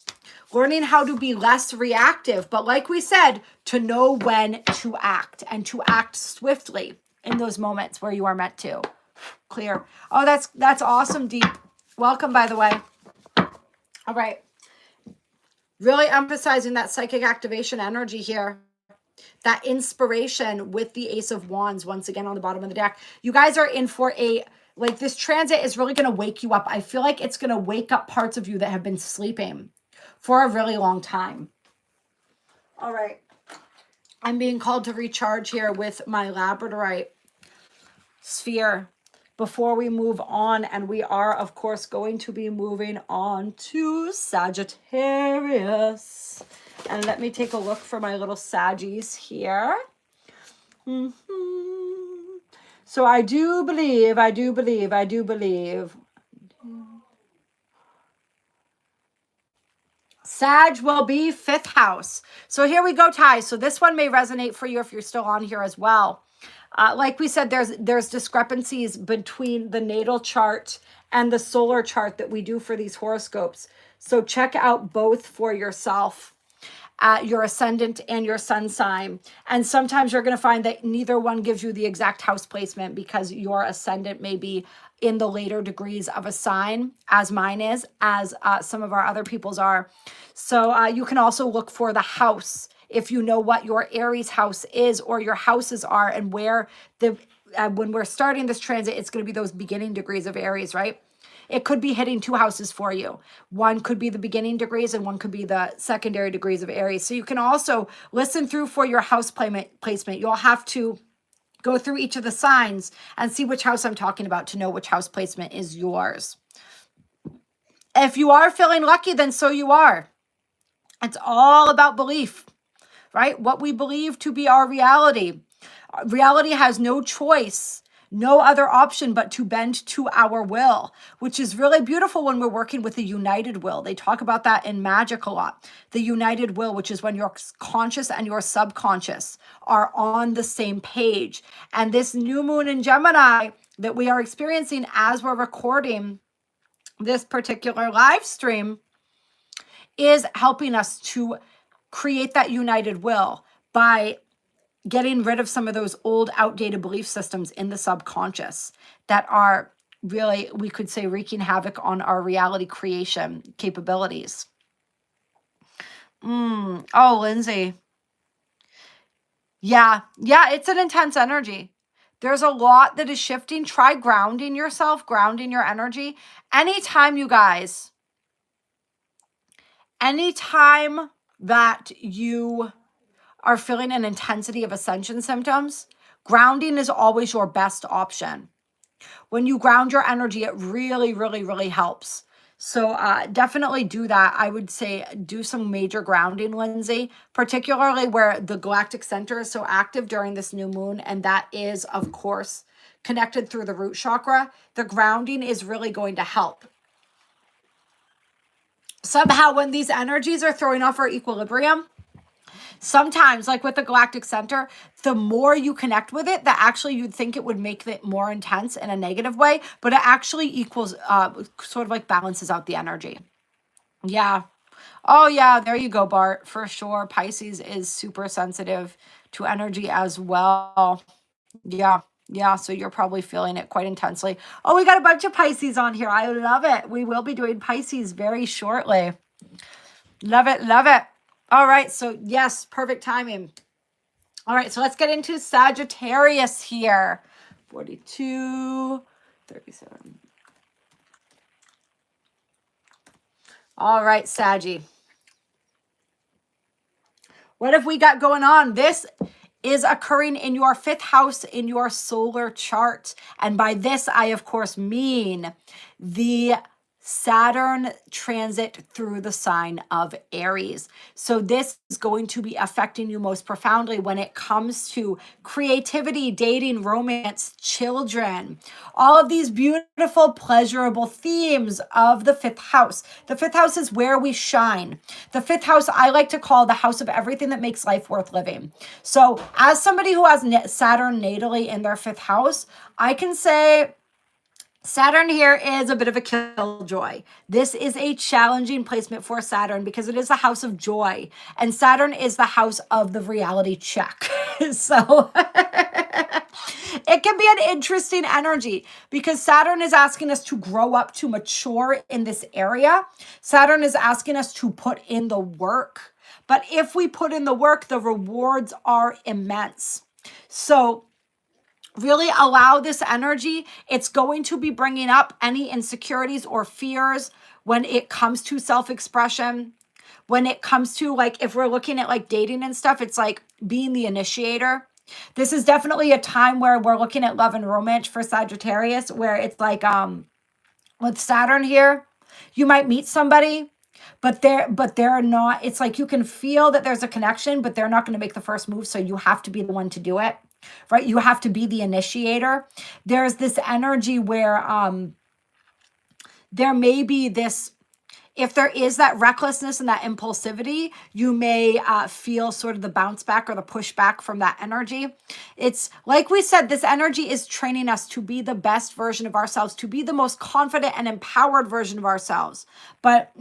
learning how to be less reactive, but like we said, to know when to act and to act swiftly in those moments where you are meant to. Clear. Oh, that's awesome, Deep. Welcome, by the way. All right. Really emphasizing that psychic activation energy here. That inspiration with the Ace of Wands once again on the bottom of the deck. You guys are in for like this transit is really going to wake you up. I feel like it's going to wake up parts of you that have been sleeping for a really long time. All right. I'm being called to recharge here with my labradorite sphere before we move on. And we are, of course, going to be moving on to Sagittarius. And let me take a look for my little Saggies here. So I do believe. Sag will be 5th house. So here we go, Ty. So this one may resonate for you if you're still on here as well. Like we said, there's discrepancies between the natal chart and the solar chart that we do for these horoscopes. So check out both for yourself, your ascendant and your sun sign. And sometimes you're going to find that neither one gives you the exact house placement because your ascendant may be in the later degrees of a sign, as mine is, as some of our other people's are. So you can also look for the house if you know what your Aries house is or your houses are, and where the when we're starting this transit, it's going to be those beginning degrees of Aries, right? It could be hitting two houses for you. One could be the beginning degrees and one could be the secondary degrees of Aries. So you can also listen through for your house placement. You'll have to go through each of the signs and see which house I'm talking about to know which house placement is yours. If you are feeling lucky, then so you are. It's all about belief, right? What we believe to be our reality. Reality has no choice, no other option but to bend to our will, which is really beautiful when we're working with the united will. They talk about that in magic a lot. The united will, which is when your conscious and your subconscious are on the same page. And this new moon in Gemini that we are experiencing as we're recording this particular live stream is helping us to create that united will by getting rid of some of those old outdated belief systems in the subconscious that are really, we could say, wreaking havoc on our reality creation capabilities. Oh, Lindsay. Yeah, it's an intense energy. There's a lot that is shifting. Try grounding yourself, grounding your energy. Anytime, you guys, anytime that you are feeling an intensity of ascension symptoms, grounding is always your best option. When you ground your energy, it really, really, really helps. So definitely do that. I would say do some major grounding, Lindsay, particularly where the galactic center is so active during this new moon. And that is, of course, connected through the root chakra. The grounding is really going to help. Somehow, when these energies are throwing off our equilibrium, sometimes, like with the galactic center, the more you connect with it, that actually you'd think it would make it more intense in a negative way, but it actually equals, sort of like balances out the energy. Yeah. Oh, yeah. There you go, Bart. For sure. Pisces is super sensitive to energy as well. Yeah. Yeah. So you're probably feeling it quite intensely. Oh, we got a bunch of Pisces on here. I love it. We will be doing Pisces very shortly. Love it. Love it. All right. So yes, perfect timing. All right. So let's get into Sagittarius here. 42, 37. All right, Saggy. What have we got going on? This is occurring in your 5th house in your solar chart. And by this, I, of course, mean the Saturn transit through the sign of Aries. So this is going to be affecting you most profoundly when it comes to creativity, dating, romance, children, all of these beautiful, pleasurable themes of the 5th house. The 5th house is where we shine. The 5th house, I like to call the house of everything that makes life worth living. So as somebody who has Saturn natally in their 5th house, I can say Saturn here is a bit of a killjoy. This is a challenging placement for Saturn because it is the house of joy, and Saturn is the house of the reality check. So it can be an interesting energy because Saturn is asking us to grow up, to mature in this area. Saturn is asking us to put in the work. But if we put in the work, the rewards are immense. So really allow this energy. It's going to be bringing up any insecurities or fears when it comes to self-expression. When it comes to, like, if we're looking at like dating and stuff, it's like being the initiator. This is definitely a time where we're looking at love and romance for Sagittarius, where it's like with Saturn here, you might meet somebody, but they're not, it's like you can feel that there's a connection, but they're not going to make the first move. So you have to be the one to do it. Right? You have to be the initiator. There's this energy where there may be this, if there is that recklessness and that impulsivity, you may feel sort of the bounce back or the pushback from that energy. It's like we said, this energy is training us to be the best version of ourselves, to be the most confident and empowered version of ourselves. But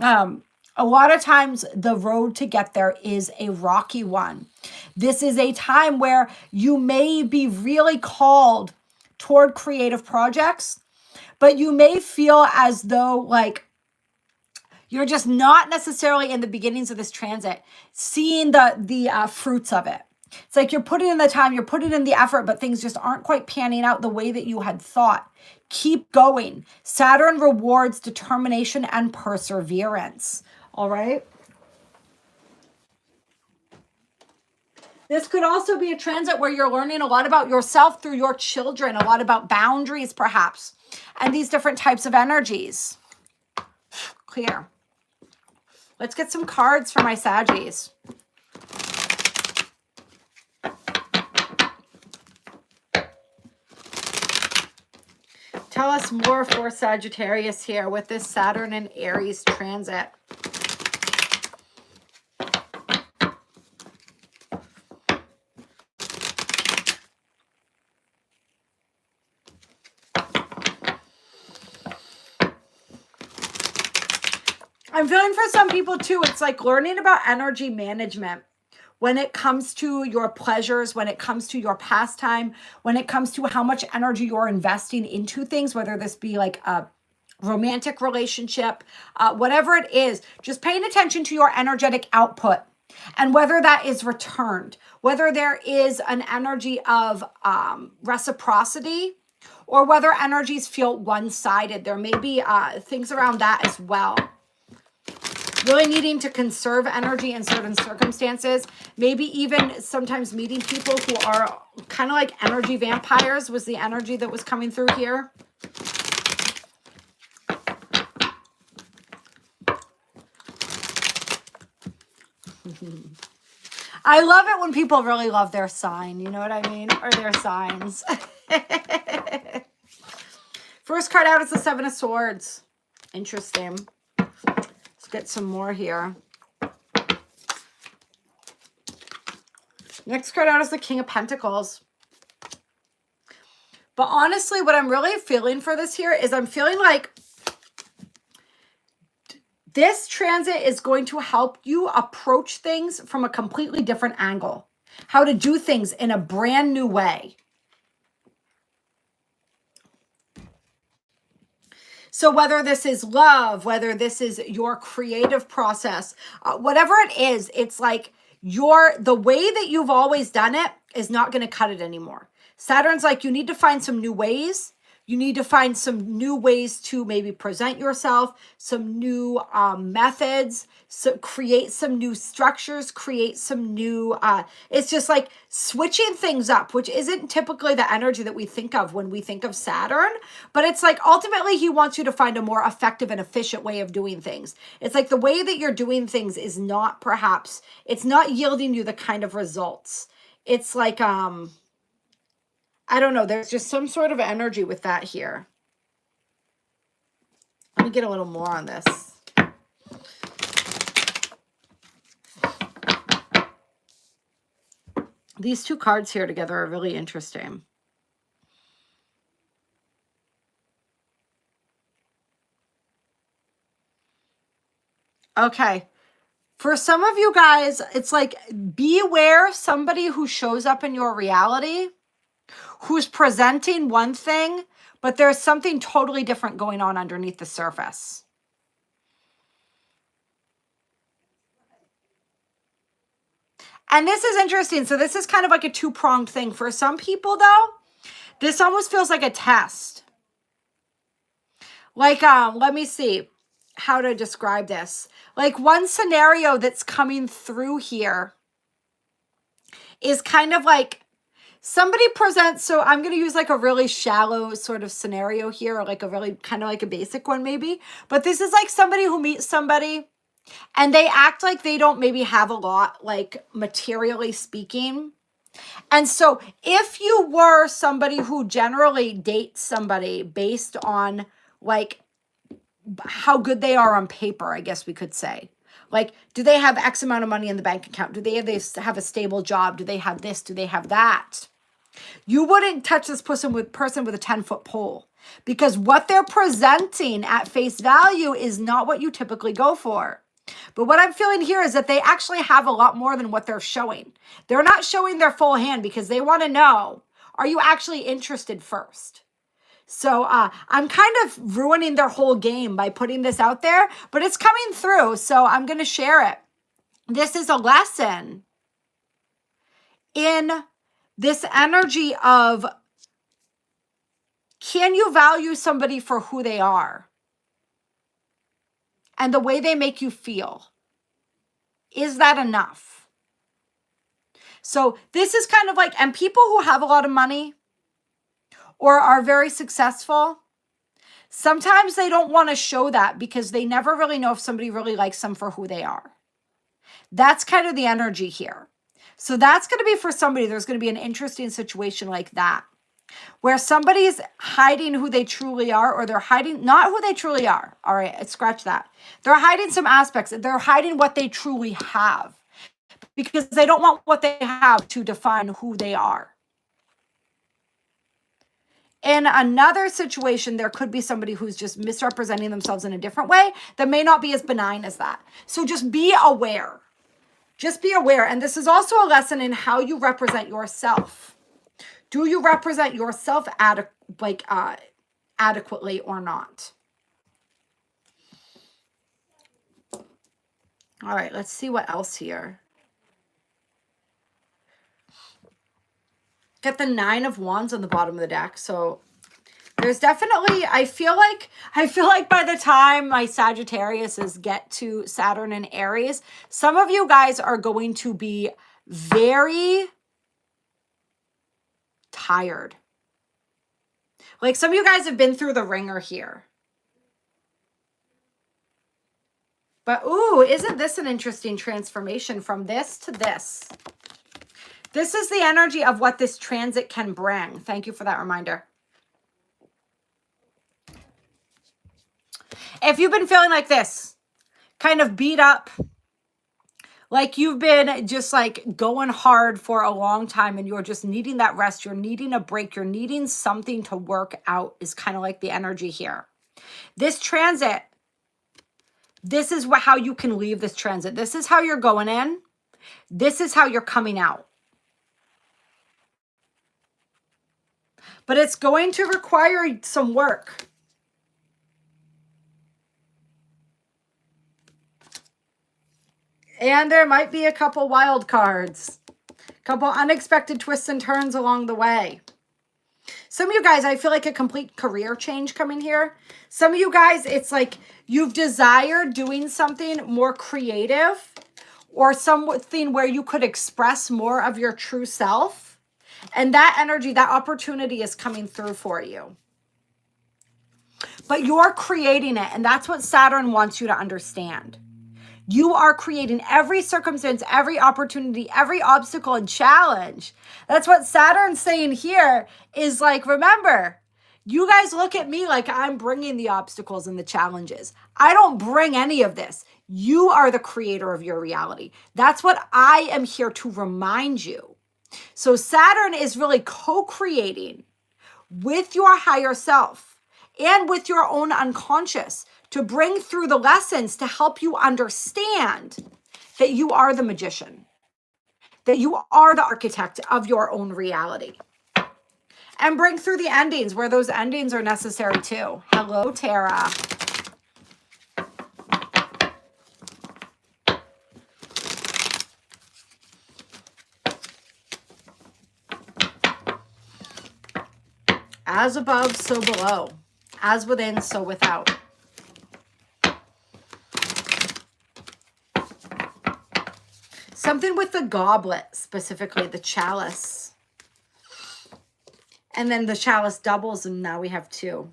A lot of times the road to get there is a rocky one. This is a time where you may be really called toward creative projects, but you may feel as though like you're just not necessarily in the beginnings of this transit, seeing the fruits of it. It's like you're putting in the time, you're putting in the effort, but things just aren't quite panning out the way that you had thought. Keep going. Saturn rewards determination and perseverance. All right. This could also be a transit where you're learning a lot about yourself through your children, a lot about boundaries perhaps, and these different types of energies. Clear. Let's get some cards for my Saggies. Tell us more for Sagittarius here with this Saturn and Aries transit. I'm feeling for some people too, it's like learning about energy management when it comes to your pleasures, when it comes to your pastime, when it comes to how much energy you're investing into things, whether this be like a romantic relationship, whatever it is, just paying attention to your energetic output and whether that is returned, whether there is an energy of reciprocity or whether energies feel one-sided. There may be things around that as well. Really needing to conserve energy in certain circumstances. Maybe even sometimes meeting people who are kind of like energy vampires was the energy that was coming through here. I love it when people really love their sign. You know what I mean? Or their signs. First card out is the Seven of Swords. Interesting. Get some more here. Next card out is the King of Pentacles. But honestly, what I'm really feeling for this here is I'm feeling like this transit is going to help you approach things from a completely different angle. How to do things in a brand new way. So whether this is love, whether this is your creative process, whatever it is, it's like the way that you've always done it is not going to cut it anymore. Saturn's like, you need to find some new ways. You need to find some new ways to maybe present yourself, some new methods, so create some new structures, create some new, it's just like switching things up, which isn't typically the energy that we think of when we think of Saturn, but it's like ultimately he wants you to find a more effective and efficient way of doing things. It's like the way that you're doing things is not perhaps, it's not yielding you the kind of results. It's like, I don't know. There's just some sort of energy with that here. Let me get a little more on this. These two cards here together are really interesting. Okay. For some of you guys, it's like beware somebody who shows up in your reality who's presenting one thing, but there's something totally different going on underneath the surface. And this is interesting. So this is kind of like a two-pronged thing. For some people, though, this almost feels like a test. Like, let me see how to describe this. Like one scenario that's coming through here is kind of like, somebody presents, so I'm going to use like a really shallow sort of scenario here, or like a really kind of like a basic one maybe. But this is like somebody who meets somebody and they act like they don't maybe have a lot, like materially speaking. And so if you were somebody who generally dates somebody based on like how good they are on paper, I guess we could say. Like, do they have X amount of money in the bank account? Do they have a stable job? Do they have this? Do they have that? You wouldn't touch this person with a 10-foot pole because what they're presenting at face value is not what you typically go for. But what I'm feeling here is that they actually have a lot more than what they're showing. They're not showing their full hand because they want to know, are you actually interested first? So I'm kind of ruining their whole game by putting this out there, but it's coming through, so I'm going to share it. This is a lesson in this energy of, can you value somebody for who they are and the way they make you feel? Is that enough? So this is kind of like, and people who have a lot of money or are very successful, sometimes they don't want to show that because they never really know if somebody really likes them for who they are. That's kind of the energy here. So that's going to be for somebody, there's going to be an interesting situation like that, where somebody's hiding who they truly are, or they're hiding not who they truly are. All right, scratch that. They're hiding some aspects. They're hiding what they truly have because they don't want what they have to define who they are. In another situation, there could be somebody who's just misrepresenting themselves in a different way that may not be as benign as that. So just be aware. Just be aware. And this is also a lesson in how you represent yourself. Do you represent yourself adequately or not? All right, let's see what else here. Get the 9 of Wands on the bottom of the deck. So there's definitely, I feel like by the time my Sagittariuses get to Saturn and Aries, some of you guys are going to be very tired. Like some of you guys have been through the ringer here. But ooh, isn't this an interesting transformation from this to this? This is the energy of what this transit can bring. Thank you for that reminder. If you've been feeling like this, kind of beat up, like you've been just like going hard for a long time and you're just needing that rest, you're needing a break, you're needing something to work out, is kind of like the energy here. This transit, this is how you can leave this transit. This is how you're going in. This is how you're coming out. But it's going to require some work. And there might be a couple wild cards, a couple unexpected twists and turns along the way. Some of you guys, I feel like a complete career change coming here. Some of you guys, it's like you've desired doing something more creative or something where you could express more of your true self. And that energy, that opportunity is coming through for you. But you're creating it. And that's what Saturn wants you to understand. You are creating every circumstance, every opportunity, every obstacle and challenge. That's what Saturn's saying here is like, remember, you guys look at me like I'm bringing the obstacles and the challenges. I don't bring any of this. You are the creator of your reality. That's what I am here to remind you. So Saturn is really co-creating with your higher self and with your own unconscious to bring through the lessons to help you understand that you are the magician, that you are the architect of your own reality. And bring through the endings where those endings are necessary too. Hello, Tara. As above, so below. As within, so without. Something with the goblet, specifically the chalice. And then the chalice doubles, and now we have 2.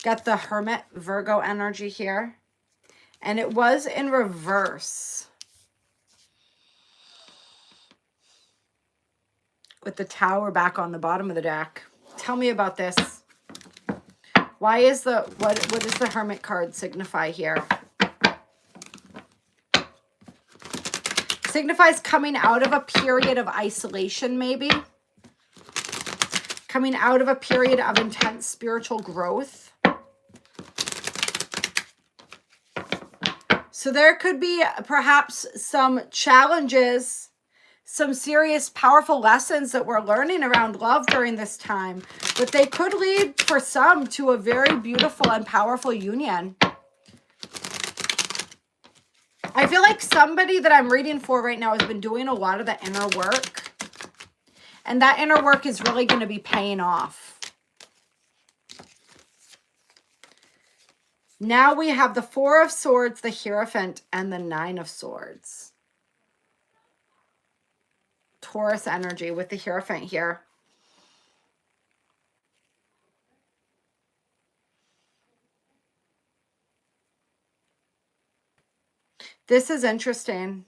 Got the Hermit Virgo energy here. And it was in reverse. With the Tower back on the bottom of the deck. Tell me about this. Why is what does the Hermit card signify here? Signifies coming out of a period of isolation, maybe. Coming out of a period of intense spiritual growth. So there could be perhaps some challenges, some serious, powerful lessons that we're learning around love during this time. But they could lead for some to a very beautiful and powerful union. I feel like somebody that I'm reading for right now has been doing a lot of the inner work. And that inner work is really going to be paying off. Now we have the Four of Swords, the Hierophant, and the Nine of Swords. Taurus energy with the Hierophant here. This is interesting.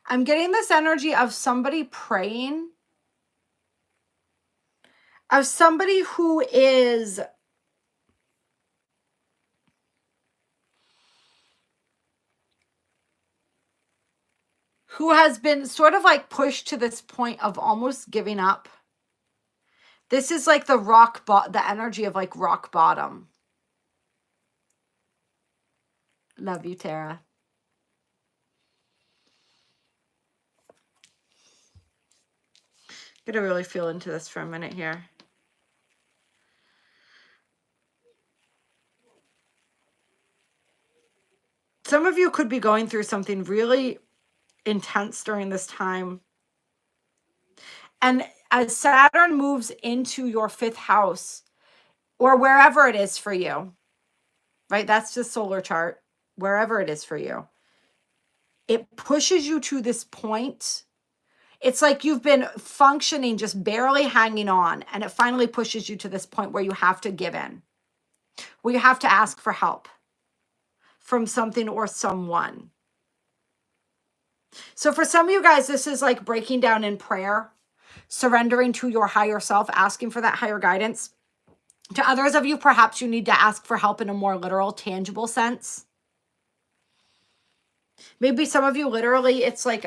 I'm getting this energy of somebody praying, of somebody who is who has been sort of like pushed to this point of almost giving up. This is like the the energy of like rock bottom. Love you, Tara. Gonna really feel into this for a minute here. Some of you could be going through something really intense during this time. And as Saturn moves into your 5th house, or wherever it is for you, right? That's the solar chart, wherever it is for you. It pushes you to this point. It's like you've been functioning, just barely hanging on. And it finally pushes you to this point where you have to give in, where you have to ask for help from something or someone. So for some of you guys, this is like breaking down in prayer, surrendering to your higher self, asking for that higher guidance. To others of you, perhaps you need to ask for help in a more literal, tangible sense. Maybe some of you, literally, it's like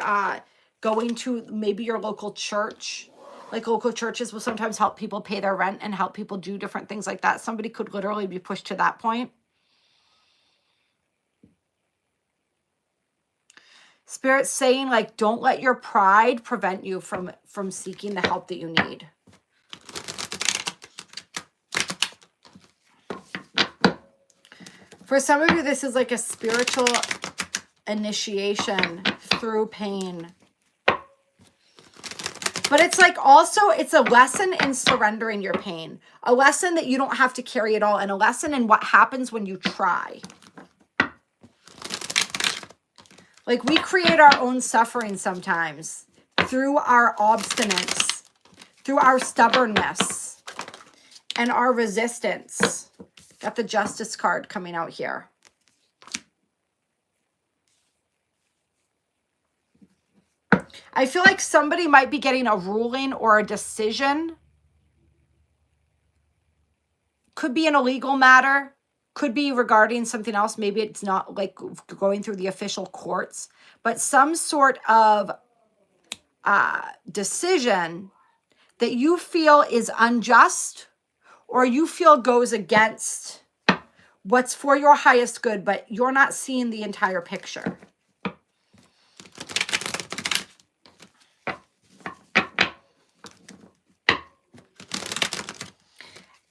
going to maybe your local church. Like local churches will sometimes help people pay their rent and help people do different things like that. Somebody could literally be pushed to that point. Spirit's saying, like, don't let your pride prevent you from seeking the help that you need. For some of you, this is like a spiritual initiation through pain. But it's like also, it's a lesson in surrendering your pain. A lesson that you don't have to carry it all. And a lesson in what happens when you try. Like we create our own suffering sometimes through our obstinance, through our stubbornness, and our resistance. Got the Justice card coming out here. I feel like somebody might be getting a ruling or a decision. Could be in a legal matter. Could be regarding something else. Maybe it's not like going through the official courts. But some sort of decision that you feel is unjust or you feel goes against what's for your highest good, but you're not seeing the entire picture.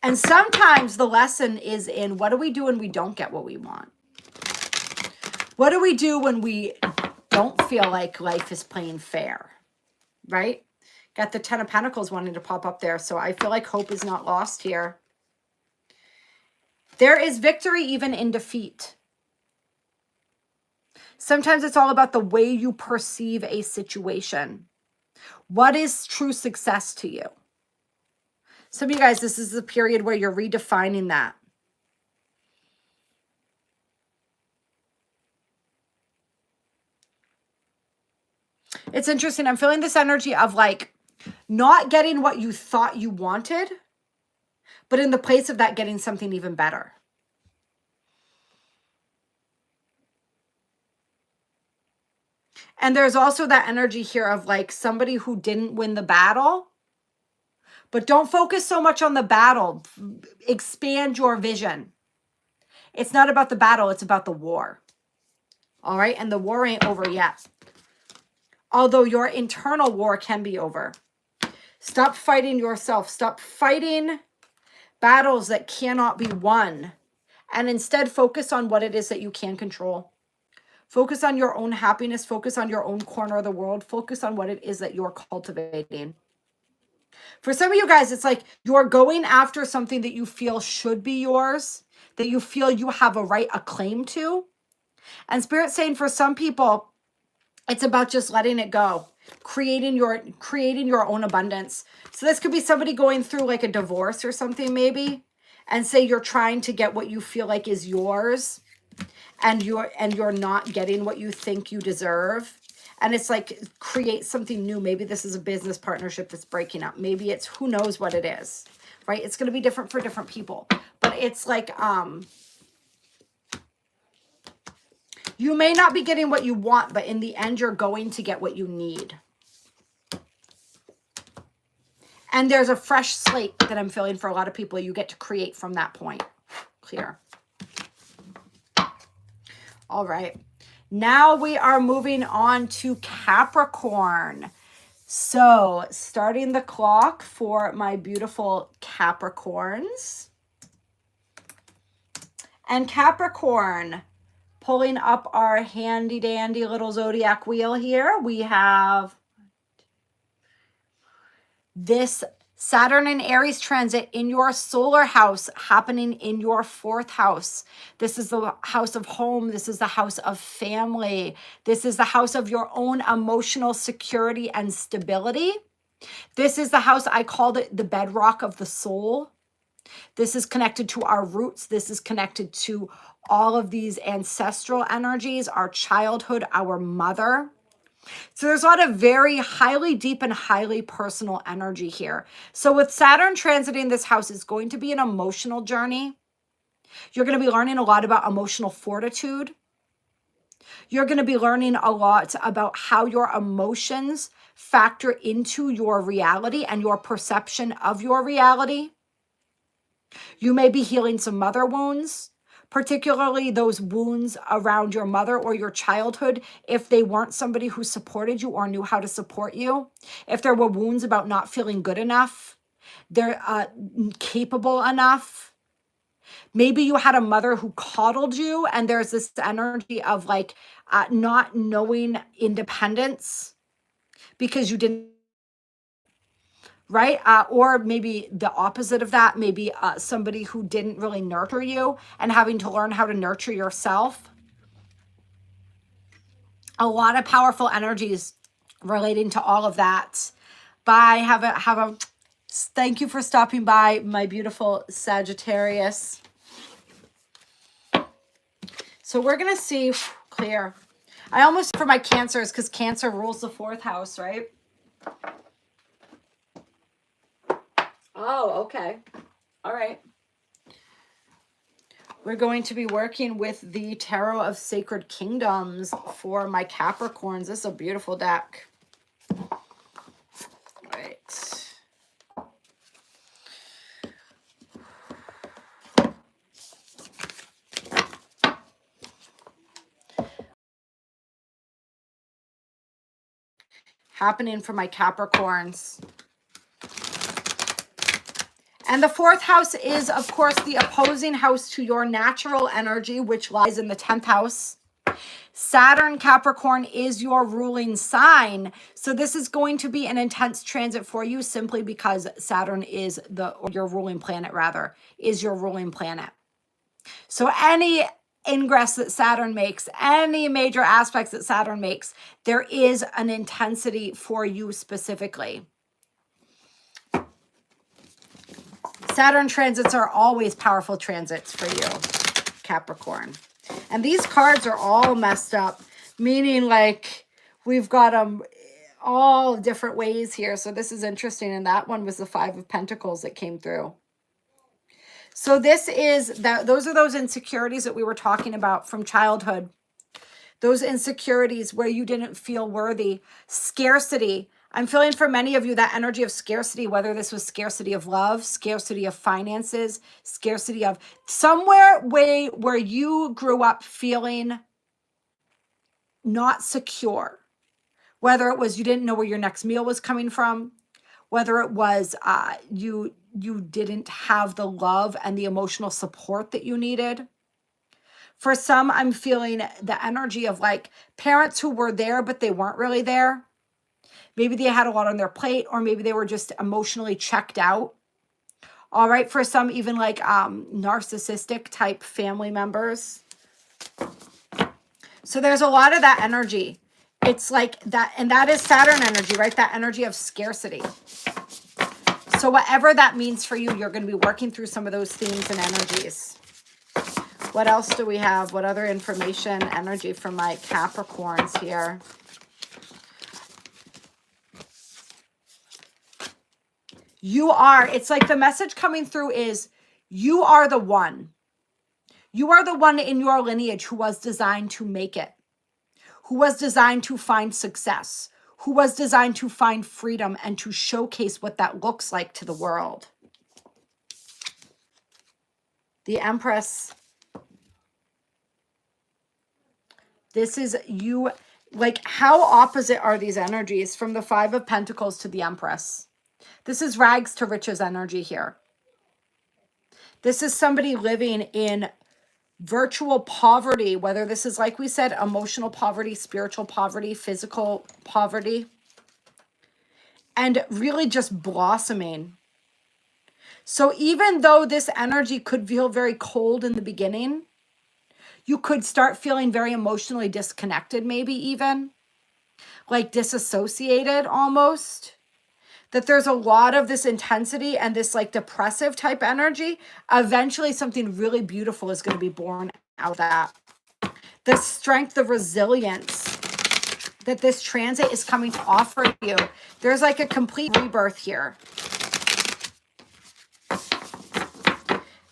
And sometimes the lesson is in what do we do when we don't get what we want? What do we do when we don't feel like life is playing fair? Right? Got the 10 of Pentacles wanting to pop up there. So I feel like hope is not lost here. There is victory even in defeat. Sometimes it's all about the way you perceive a situation. What is true success to you? Some of you guys, this is the period where you're redefining that. It's interesting. I'm feeling this energy of like not getting what you thought you wanted, but in the place of that, getting something even better. And there's also that energy here of like somebody who didn't win the battle. But don't focus so much on the battle. Expand your vision. It's not about the battle. It's about the war. All right. And the war ain't over yet. Although your internal war can be over. Stop fighting yourself. Stop fighting battles that cannot be won. And instead focus on what it is that you can control. Focus on your own happiness. Focus on your own corner of the world. Focus on what it is that you're cultivating. For some of you guys, it's like you're going after something that you feel should be yours, that you feel you have a claim to. And Spirit's saying for some people, it's about just letting it go, creating your own abundance. So this could be somebody going through like a divorce or something maybe, and say you're trying to get what you feel like is yours, and you're not getting what you think you deserve. And it's like, create something new. Maybe this is a business partnership that's breaking up. Maybe it's, who knows what it is, right? It's going to be different for different people. But it's like, you may not be getting what you want, but in the end, you're going to get what you need. And there's a fresh slate that I'm feeling for a lot of people. You get to create from that point. Clear. All right. Now we are moving on to Capricorn. So starting the clock for my beautiful Capricorns. And Capricorn, pulling up our handy dandy little zodiac wheel here, we have this Saturn and Aries transit in your solar house happening in your 4th house. This is the house of home. This is the house of family. This is the house of your own emotional security and stability. This is the house, I called it the bedrock of the soul. This is connected to our roots. This is connected to all of these ancestral energies, our childhood, our mother. So there's a lot of very highly deep and highly personal energy here. So with Saturn transiting this house, it's going to be an emotional journey. You're going to be learning a lot about emotional fortitude. You're going to be learning a lot about how your emotions factor into your reality and your perception of your reality. You may be healing some mother wounds, particularly those wounds around your mother or your childhood, if they weren't somebody who supported you or knew how to support you. If there were wounds about not feeling good enough, they're capable enough. Maybe you had a mother who coddled you, and there's this energy of like not knowing independence because you didn't, right? Or maybe the opposite of that, maybe somebody who didn't really nurture you and having to learn how to nurture yourself. A lot of powerful energies relating to all of that. Bye. Have a thank you for stopping by, my beautiful Sagittarius. So we're going to see, clear. I almost for my Cancers, because Cancer rules the 4th house, right? Oh, okay. All right. We're going to be working with the Tarot of Sacred Kingdoms for my Capricorns. This is a beautiful deck. All right. Happening for my Capricorns. And the 4th house is, of course, the opposing house to your natural energy, which lies in the 10th house. Saturn Capricorn is your ruling sign. So this is going to be an intense transit for you simply because Saturn is your ruling planet, rather, is your ruling planet. So any ingress that Saturn makes, any major aspects that Saturn makes, there is an intensity for you specifically. Saturn transits are always powerful transits for you, Capricorn. And these cards are all messed up, meaning like we've got them all different ways here. So this is interesting. And that one was the 5 of Pentacles that came through. So this is those are those insecurities that we were talking about from childhood. Those insecurities where you didn't feel worthy, scarcity. I'm feeling for many of you that energy of scarcity, whether this was scarcity of love, scarcity of finances, scarcity of somewhere where you grew up feeling not secure. Whether it was you didn't know where your next meal was coming from, whether it was you didn't have the love and the emotional support that you needed. For some, I'm feeling the energy of like parents who were there, but they weren't really there. Maybe they had a lot on their plate, or maybe they were just emotionally checked out. All right, for some, even like narcissistic type family members. So there's a lot of that energy. It's like that, and that is Saturn energy, right? That energy of scarcity. So whatever that means for you, you're going to be working through some of those themes and energies. What else do we have? What other information, energy from my Capricorns here? You are, it's like the message coming through is you are the one. You are the one in your lineage who was designed to make it, who was designed to find success, who was designed to find freedom and to showcase what that looks like to the world. The Empress. This is you. Like, how opposite are these energies from the Five of Pentacles to the Empress? This is rags to riches energy here. This is somebody living in virtual poverty, whether this is, like we said, emotional poverty, spiritual poverty, physical poverty, and really just blossoming. So even though this energy could feel very cold in the beginning, you could start feeling very emotionally disconnected, maybe even like disassociated almost. That there's a lot of this intensity and this like depressive type energy. Eventually something really beautiful is going to be born out of that. The strength, the resilience that this transit is coming to offer you. There's like a complete rebirth here.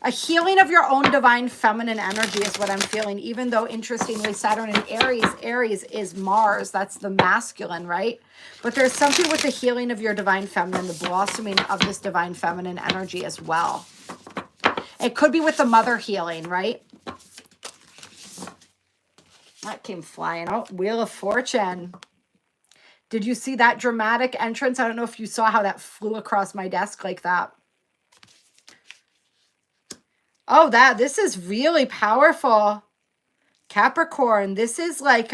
A healing of your own divine feminine energy is what I'm feeling, even though, interestingly, Saturn in Aries, Aries is Mars. That's the masculine, right? But there's something with the healing of your divine feminine, the blossoming of this divine feminine energy as well. It could be with the mother healing, right? That came flying out. Wheel of Fortune. Did you see that dramatic entrance? I don't know if you saw how that flew across my desk like that. Oh, this is really powerful. Capricorn, this is like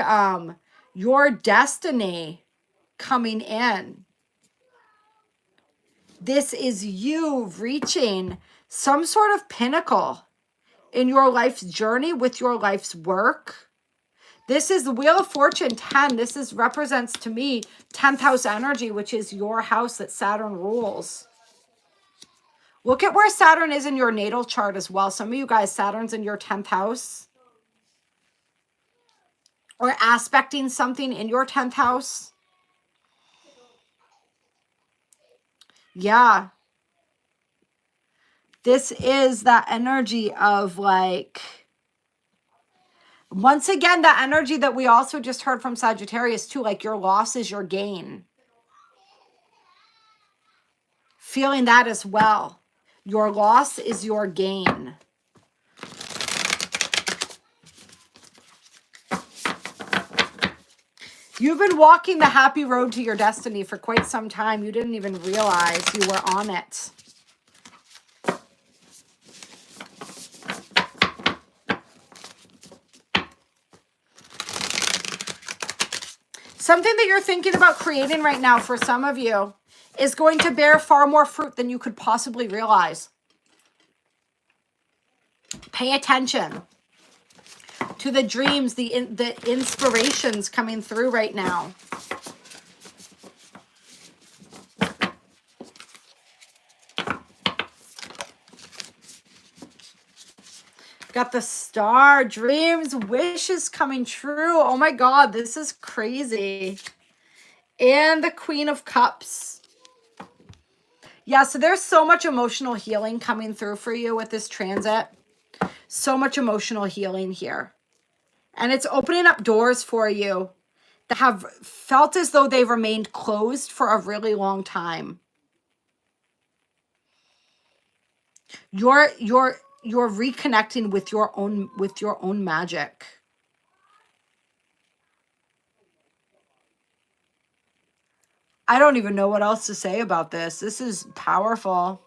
your destiny coming in. This is you reaching some sort of pinnacle in your life's journey with your life's work. This is the Wheel of Fortune 10. This represents to me 10th house energy, which is your house that Saturn rules. Look at where Saturn is in your natal chart as well. Some of you guys, Saturn's in your 10th house. Or aspecting something in your 10th house. Yeah. This is that energy of like, once again, that energy that we also just heard from Sagittarius too, like your loss is your gain. Feeling that as well. Your loss is your gain. You've been walking the happy road to your destiny for quite some time. You didn't even realize you were on it. Something that you're thinking about creating right now for some of you is going to bear far more fruit than you could possibly realize. Pay attention to the dreams, the inspirations coming through right now. Got the Star, dreams, wishes coming true. Oh my God, this is crazy. And the Queen of Cups. Yeah, so there's so much emotional healing coming through for you with this transit. So much emotional healing here. And it's opening up doors for you that have felt as though they remained closed for a really long time. You're reconnecting with your own magic. I don't even know what else to say about this. This is powerful.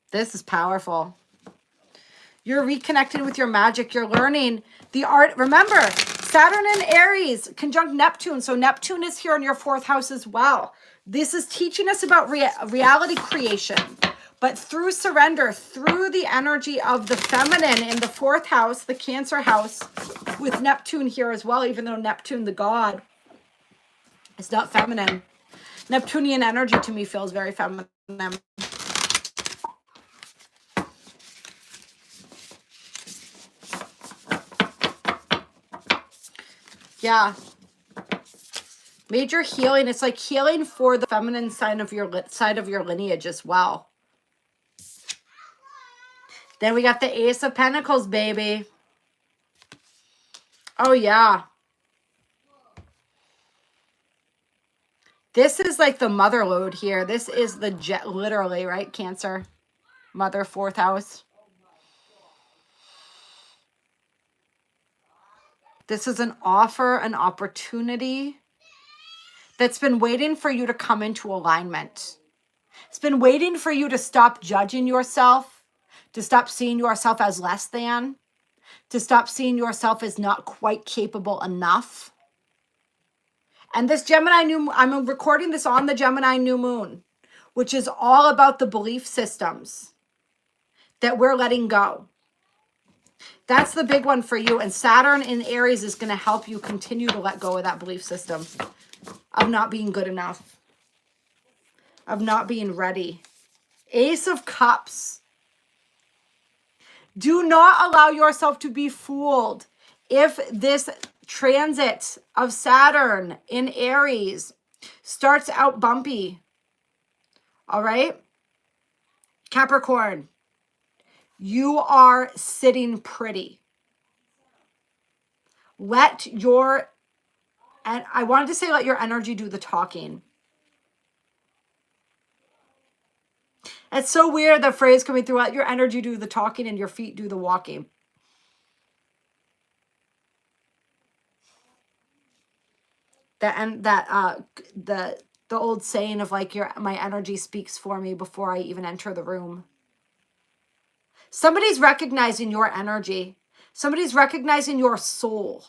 This is powerful. You're reconnecting with your magic. You're learning the art. Remember, Saturn and Aries conjunct Neptune. So Neptune is here in your 4th house as well. This is teaching us about reality creation. But through surrender, through the energy of the feminine in the 4th house, the Cancer house, with Neptune here as well, even though Neptune, the god, is not feminine. Neptunian energy to me feels very feminine. Yeah. Major healing. It's like healing for the feminine side of your lineage as well. Then we got the Ace of Pentacles, baby. Oh, yeah. This is like the mother load here. This is the literally, right? Cancer. Mother, 4th house. This is an offer, an opportunity that's been waiting for you to come into alignment. It's been waiting for you to stop judging yourself, to stop seeing yourself as less than, to stop seeing yourself as not quite capable enough. And this Gemini I'm recording this on the Gemini new moon, which is all about the belief systems that we're letting go. That's the big one for you. And Saturn in Aries is going to help you continue to let go of that belief system of not being good enough, of not being ready. Ace of Cups. Do not allow yourself to be fooled if this transit of Saturn in Aries starts out bumpy. All right? Capricorn, you are sitting pretty. Let your, and I wanted to say let your energy do the talking. It's so weird, the phrase coming through, let your energy do the talking and your feet do the walking. The old saying of like my energy speaks for me before I even enter the room. Somebody's recognizing your energy. Somebody's recognizing your soul.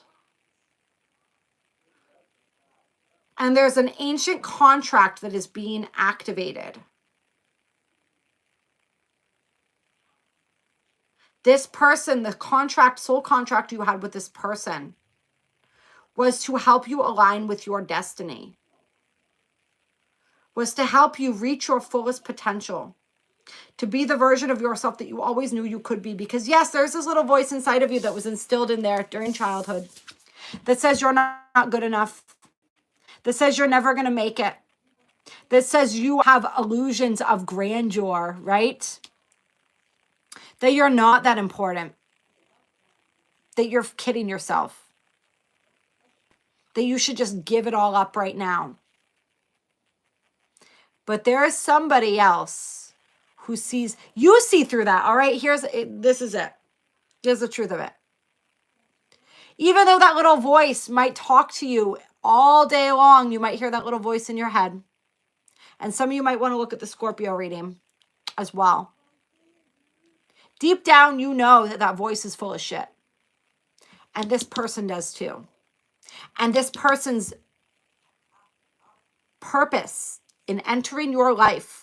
And there's an ancient contract that is being activated. This person, the contract, soul contract you had with this person was to help you align with your destiny. Was to help you reach your fullest potential. To be the version of yourself that you always knew you could be. Because yes, there's this little voice inside of you that was instilled in there during childhood that says you're not good enough. That says you're never going to make it. That says you have illusions of grandeur, right? That you're not that important. That you're kidding yourself. That you should just give it all up right now. But there is somebody else who sees, you see through that, all right? This is it. Here's the truth of it. Even though that little voice might talk to you all day long, you might hear that little voice in your head. And some of you might want to look at the Scorpio reading as well. Deep down, you know that that voice is full of shit. And this person does too. And this person's purpose in entering your life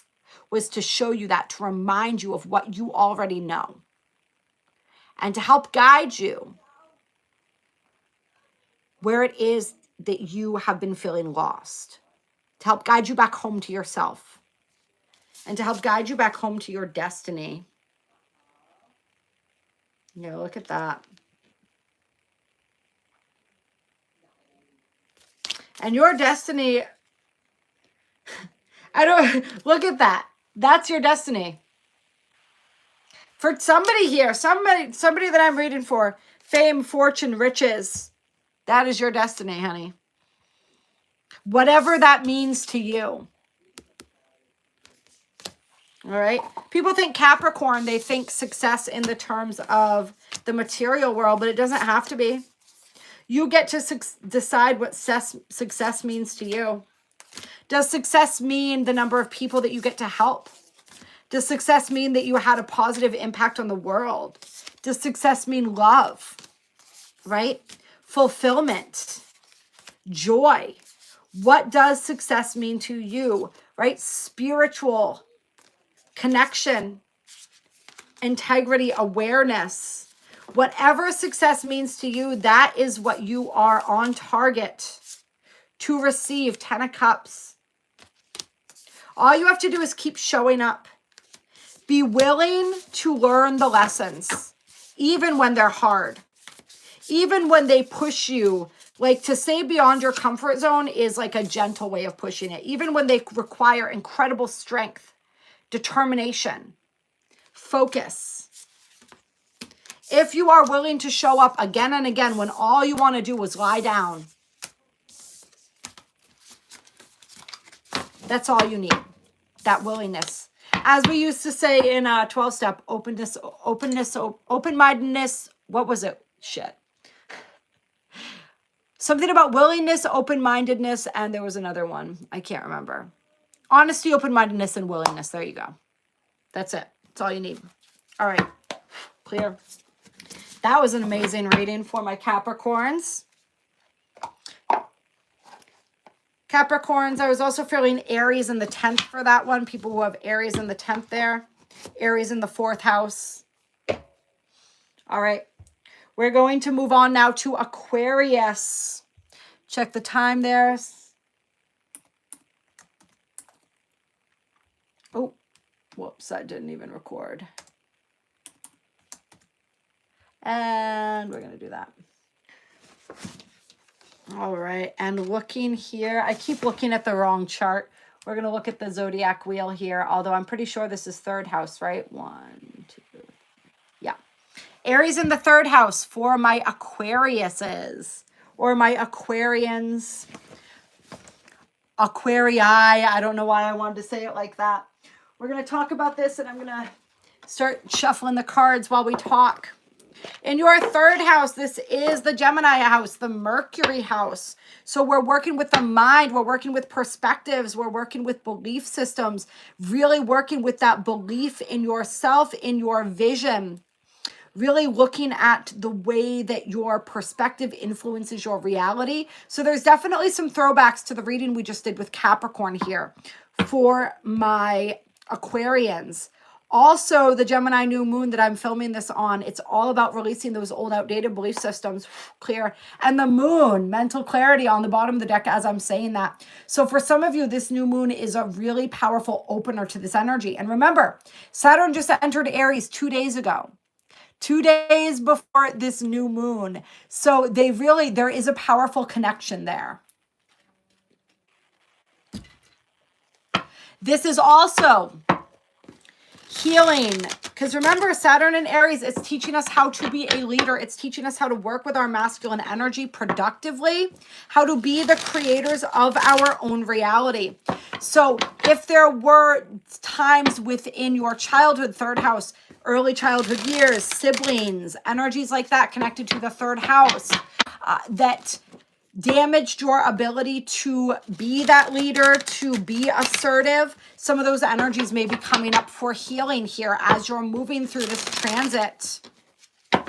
was to show you that, to remind you of what you already know. And to help guide you where it is that you have been feeling lost. To help guide you back home to yourself. And to help guide you back home to your destiny. Yeah, look at that. And your destiny, look at that. That's your destiny. For somebody here, somebody that I'm reading for, fame, fortune, riches, that is your destiny, honey. Whatever that means to you. All right. People think Capricorn, they think success in the terms of the material world, but it doesn't have to be. You get to decide what success means to you. Does success mean the number of people that you get to help? Does success mean that you had a positive impact on the world? Does success mean love, right? Fulfillment, joy. What does success mean to you, right? Spiritual connection, integrity, awareness. Whatever success means to you, that is what you are on target to receive. 10 of Cups. All you have to do is keep showing up. Be willing to learn the lessons, even when they're hard. Even when they push you, like to say beyond your comfort zone is like a gentle way of pushing it. Even when they require incredible strength, determination, focus. If you are willing to show up again and again when all you want to do is lie down, that's all you need, that willingness. As we used to say in 12-step, openness, open-mindedness, what was it? Shit. Something about willingness, open-mindedness, and there was another one. I can't remember. Honesty, open-mindedness, and willingness. There you go. That's it. That's all you need. All right. Clear. That was an amazing reading for my Capricorns. Capricorns, I was also feeling Aries in the 10th for that one. People who have Aries in the 10th there. Aries in the 4th house. All right. We're going to move on now to Aquarius. Check the time there. Oh, whoops, that didn't even record. And we're going to do that. All right, and looking here, I keep looking at the wrong chart. We're going to look at the zodiac wheel here, although I'm pretty sure this is 3rd house, right? 1, 2, yeah. Aries in the 3rd house for my Aquariuses or my Aquarians. Aquarii, I don't know why I wanted to say it like that. We're going to talk about this, and I'm going to start shuffling the cards while we talk. In your 3rd house, this is the Gemini house, the Mercury house. So we're working with the mind. We're working with perspectives. We're working with belief systems, really working with that belief in yourself, in your vision, really looking at the way that your perspective influences your reality. So there's definitely some throwbacks to the reading we just did with Capricorn here for my Aquarians. Also, the Gemini new moon that I'm filming this on, it's all about releasing those old outdated belief systems, clear. And the moon, mental clarity on the bottom of the deck as I'm saying that. So for some of you, this new moon is a really powerful opener to this energy. And remember, Saturn just entered Aries 2 days ago. 2 days before this new moon. So there is a powerful connection there. This is also healing, because remember, Saturn and Aries, it's teaching us how to be a leader. It's teaching us how to work with our masculine energy productively, how to be the creators of our own reality. So if there were times within your childhood, 3rd house, early childhood years, siblings, energies like that connected to the 3rd house, that damaged your ability to be that leader, to be assertive, some of those energies may be coming up for healing here as you're moving through this transit. All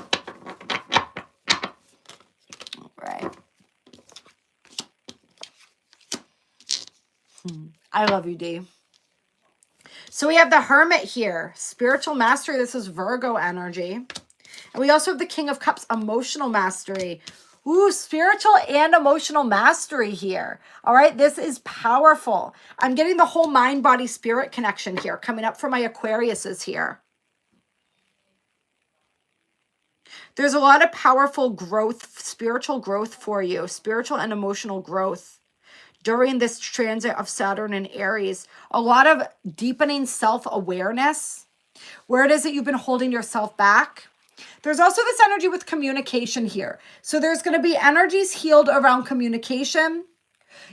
right. I love you, Dee. So we have the Hermit here, spiritual mastery. This is Virgo energy. And we also have the King of Cups, emotional mastery. Ooh, spiritual and emotional mastery here. All right, this is powerful. I'm getting the whole mind, body, spirit connection here coming up for my Aquariuses here. There's a lot of powerful growth, spiritual growth for you, spiritual and emotional growth during this transit of Saturn and Aries. A lot of deepening self-awareness. where it is that you've been holding yourself back. There's also this energy with communication here. So there's going to be energies healed around communication.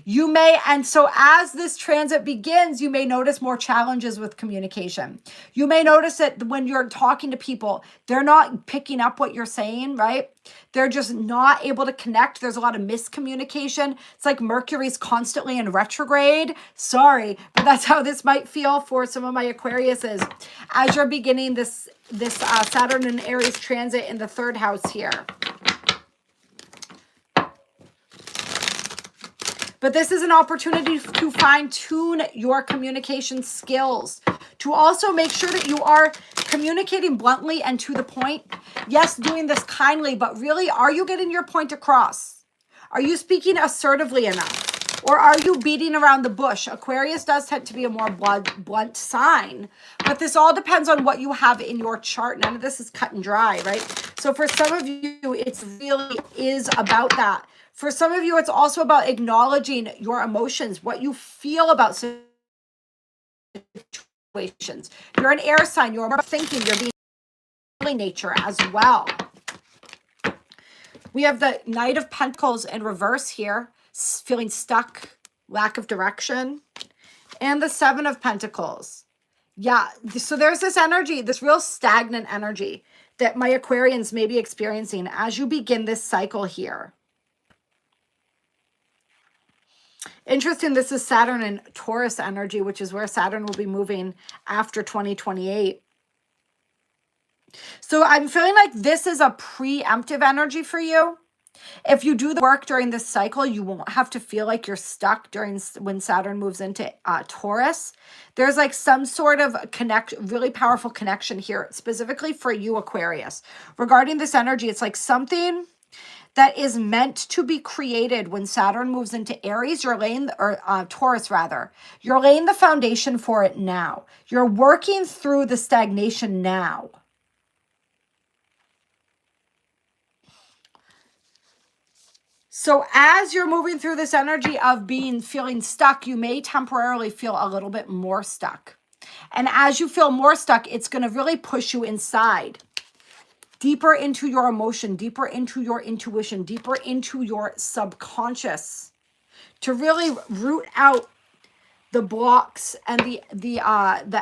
You may, and so as this transit begins, you may notice more challenges with communication. You may notice that when you're talking to people, they're not picking up what you're saying, right? They're just not able to connect. There's a lot of miscommunication. It's like Mercury's constantly in retrograde. Sorry, but that's how this might feel for some of my Aquariuses as you're beginning this Saturn and Aries transit in the 3rd house here. But this is an opportunity to fine-tune your communication skills, to also make sure that you are communicating bluntly and to the point. Yes, doing this kindly, but really, are you getting your point across? Are you speaking assertively enough? Or are you beating around the bush? Aquarius does tend to be a more blunt sign, but this all depends on what you have in your chart. None of this is cut and dry, right? So for some of you, it really is about that. For some of you, it's also about acknowledging your emotions, what you feel about situations. You're an air sign. You're more thinking. You're being nature as well. We have the Knight of Pentacles in reverse here, feeling stuck, lack of direction, and the 7 of Pentacles. Yeah, so there's this energy, this real stagnant energy that my Aquarians may be experiencing as you begin this cycle here. Interesting, this is Saturn and Taurus energy, which is where Saturn will be moving after 2028. So I'm feeling like this is a preemptive energy for you. If you do the work during this cycle, you won't have to feel like you're stuck when Saturn moves into Taurus. There's like some sort of really powerful connection here, specifically for you, Aquarius. Regarding this energy, it's like something that is meant to be created when Saturn moves into Aries, Taurus rather. You're laying the foundation for it now. You're working through the stagnation now. So as you're moving through this energy of feeling stuck, you may temporarily feel a little bit more stuck. And as you feel more stuck, it's going to really push you inside, deeper into your emotion, deeper into your intuition, deeper into your subconscious, to really root out the blocks and the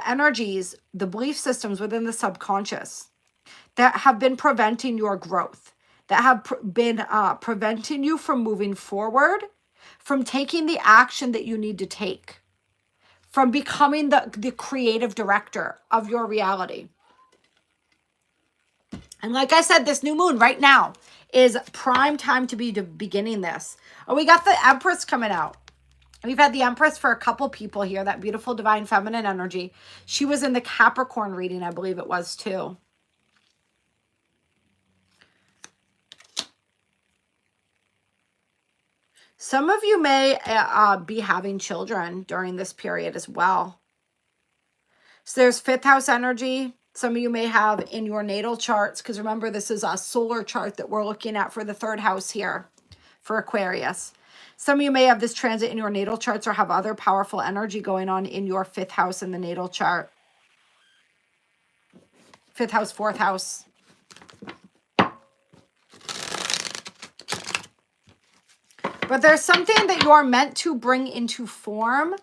energies, the belief systems within the subconscious that have been preventing your growth, that have been preventing you from moving forward, from taking the action that you need to take, from becoming the creative director of your reality. And like I said, this new moon right now is prime time to be beginning this. Oh, we got the Empress coming out. We've had the Empress for a couple people here, that beautiful divine feminine energy. She was in the Capricorn reading, I believe it was too. Some of you may be having children during this period as well. So there's 5th house energy. Some of you may have in your natal charts, because remember, this is a solar chart that we're looking at for the 3rd house here for Aquarius. Some of you may have this transit in your natal charts or have other powerful energy going on in your 5th house in the natal chart. 5th house, 4th house. But there's something that you're meant to bring into form,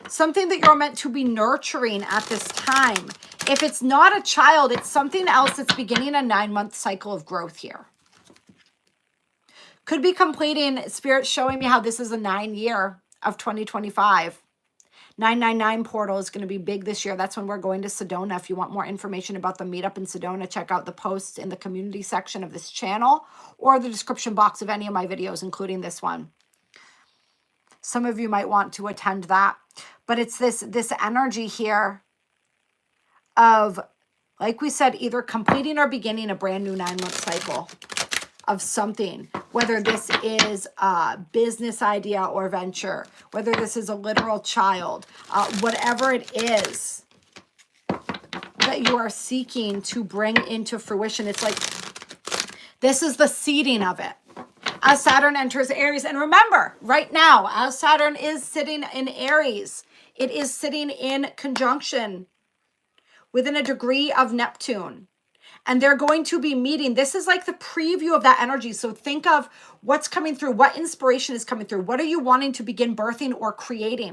something that you're meant to be nurturing at this time. If it's not a child, it's something else that's beginning a 9-month cycle of growth here. Could be completing, Spirit showing me how this is a 9-year of 2025. 999 portal is going to be big this year. That's when we're going to Sedona. If you want more information about the meetup in Sedona, check out the posts in the community section of this channel or the description box of any of my videos, including this one. Some of you might want to attend that. But it's this energy here of, like we said, either completing or beginning a brand new 9-month cycle of something, whether this is a business idea or venture, whether this is a literal child, whatever it is that you are seeking to bring into fruition. It's like this is the seeding of it as Saturn enters Aries. And remember, right now, as Saturn is sitting in Aries, it is sitting in conjunction within a degree of Neptune. And they're going to be meeting. This is like the preview of that energy. So think of what's coming through, what inspiration is coming through. What are you wanting to begin birthing or creating?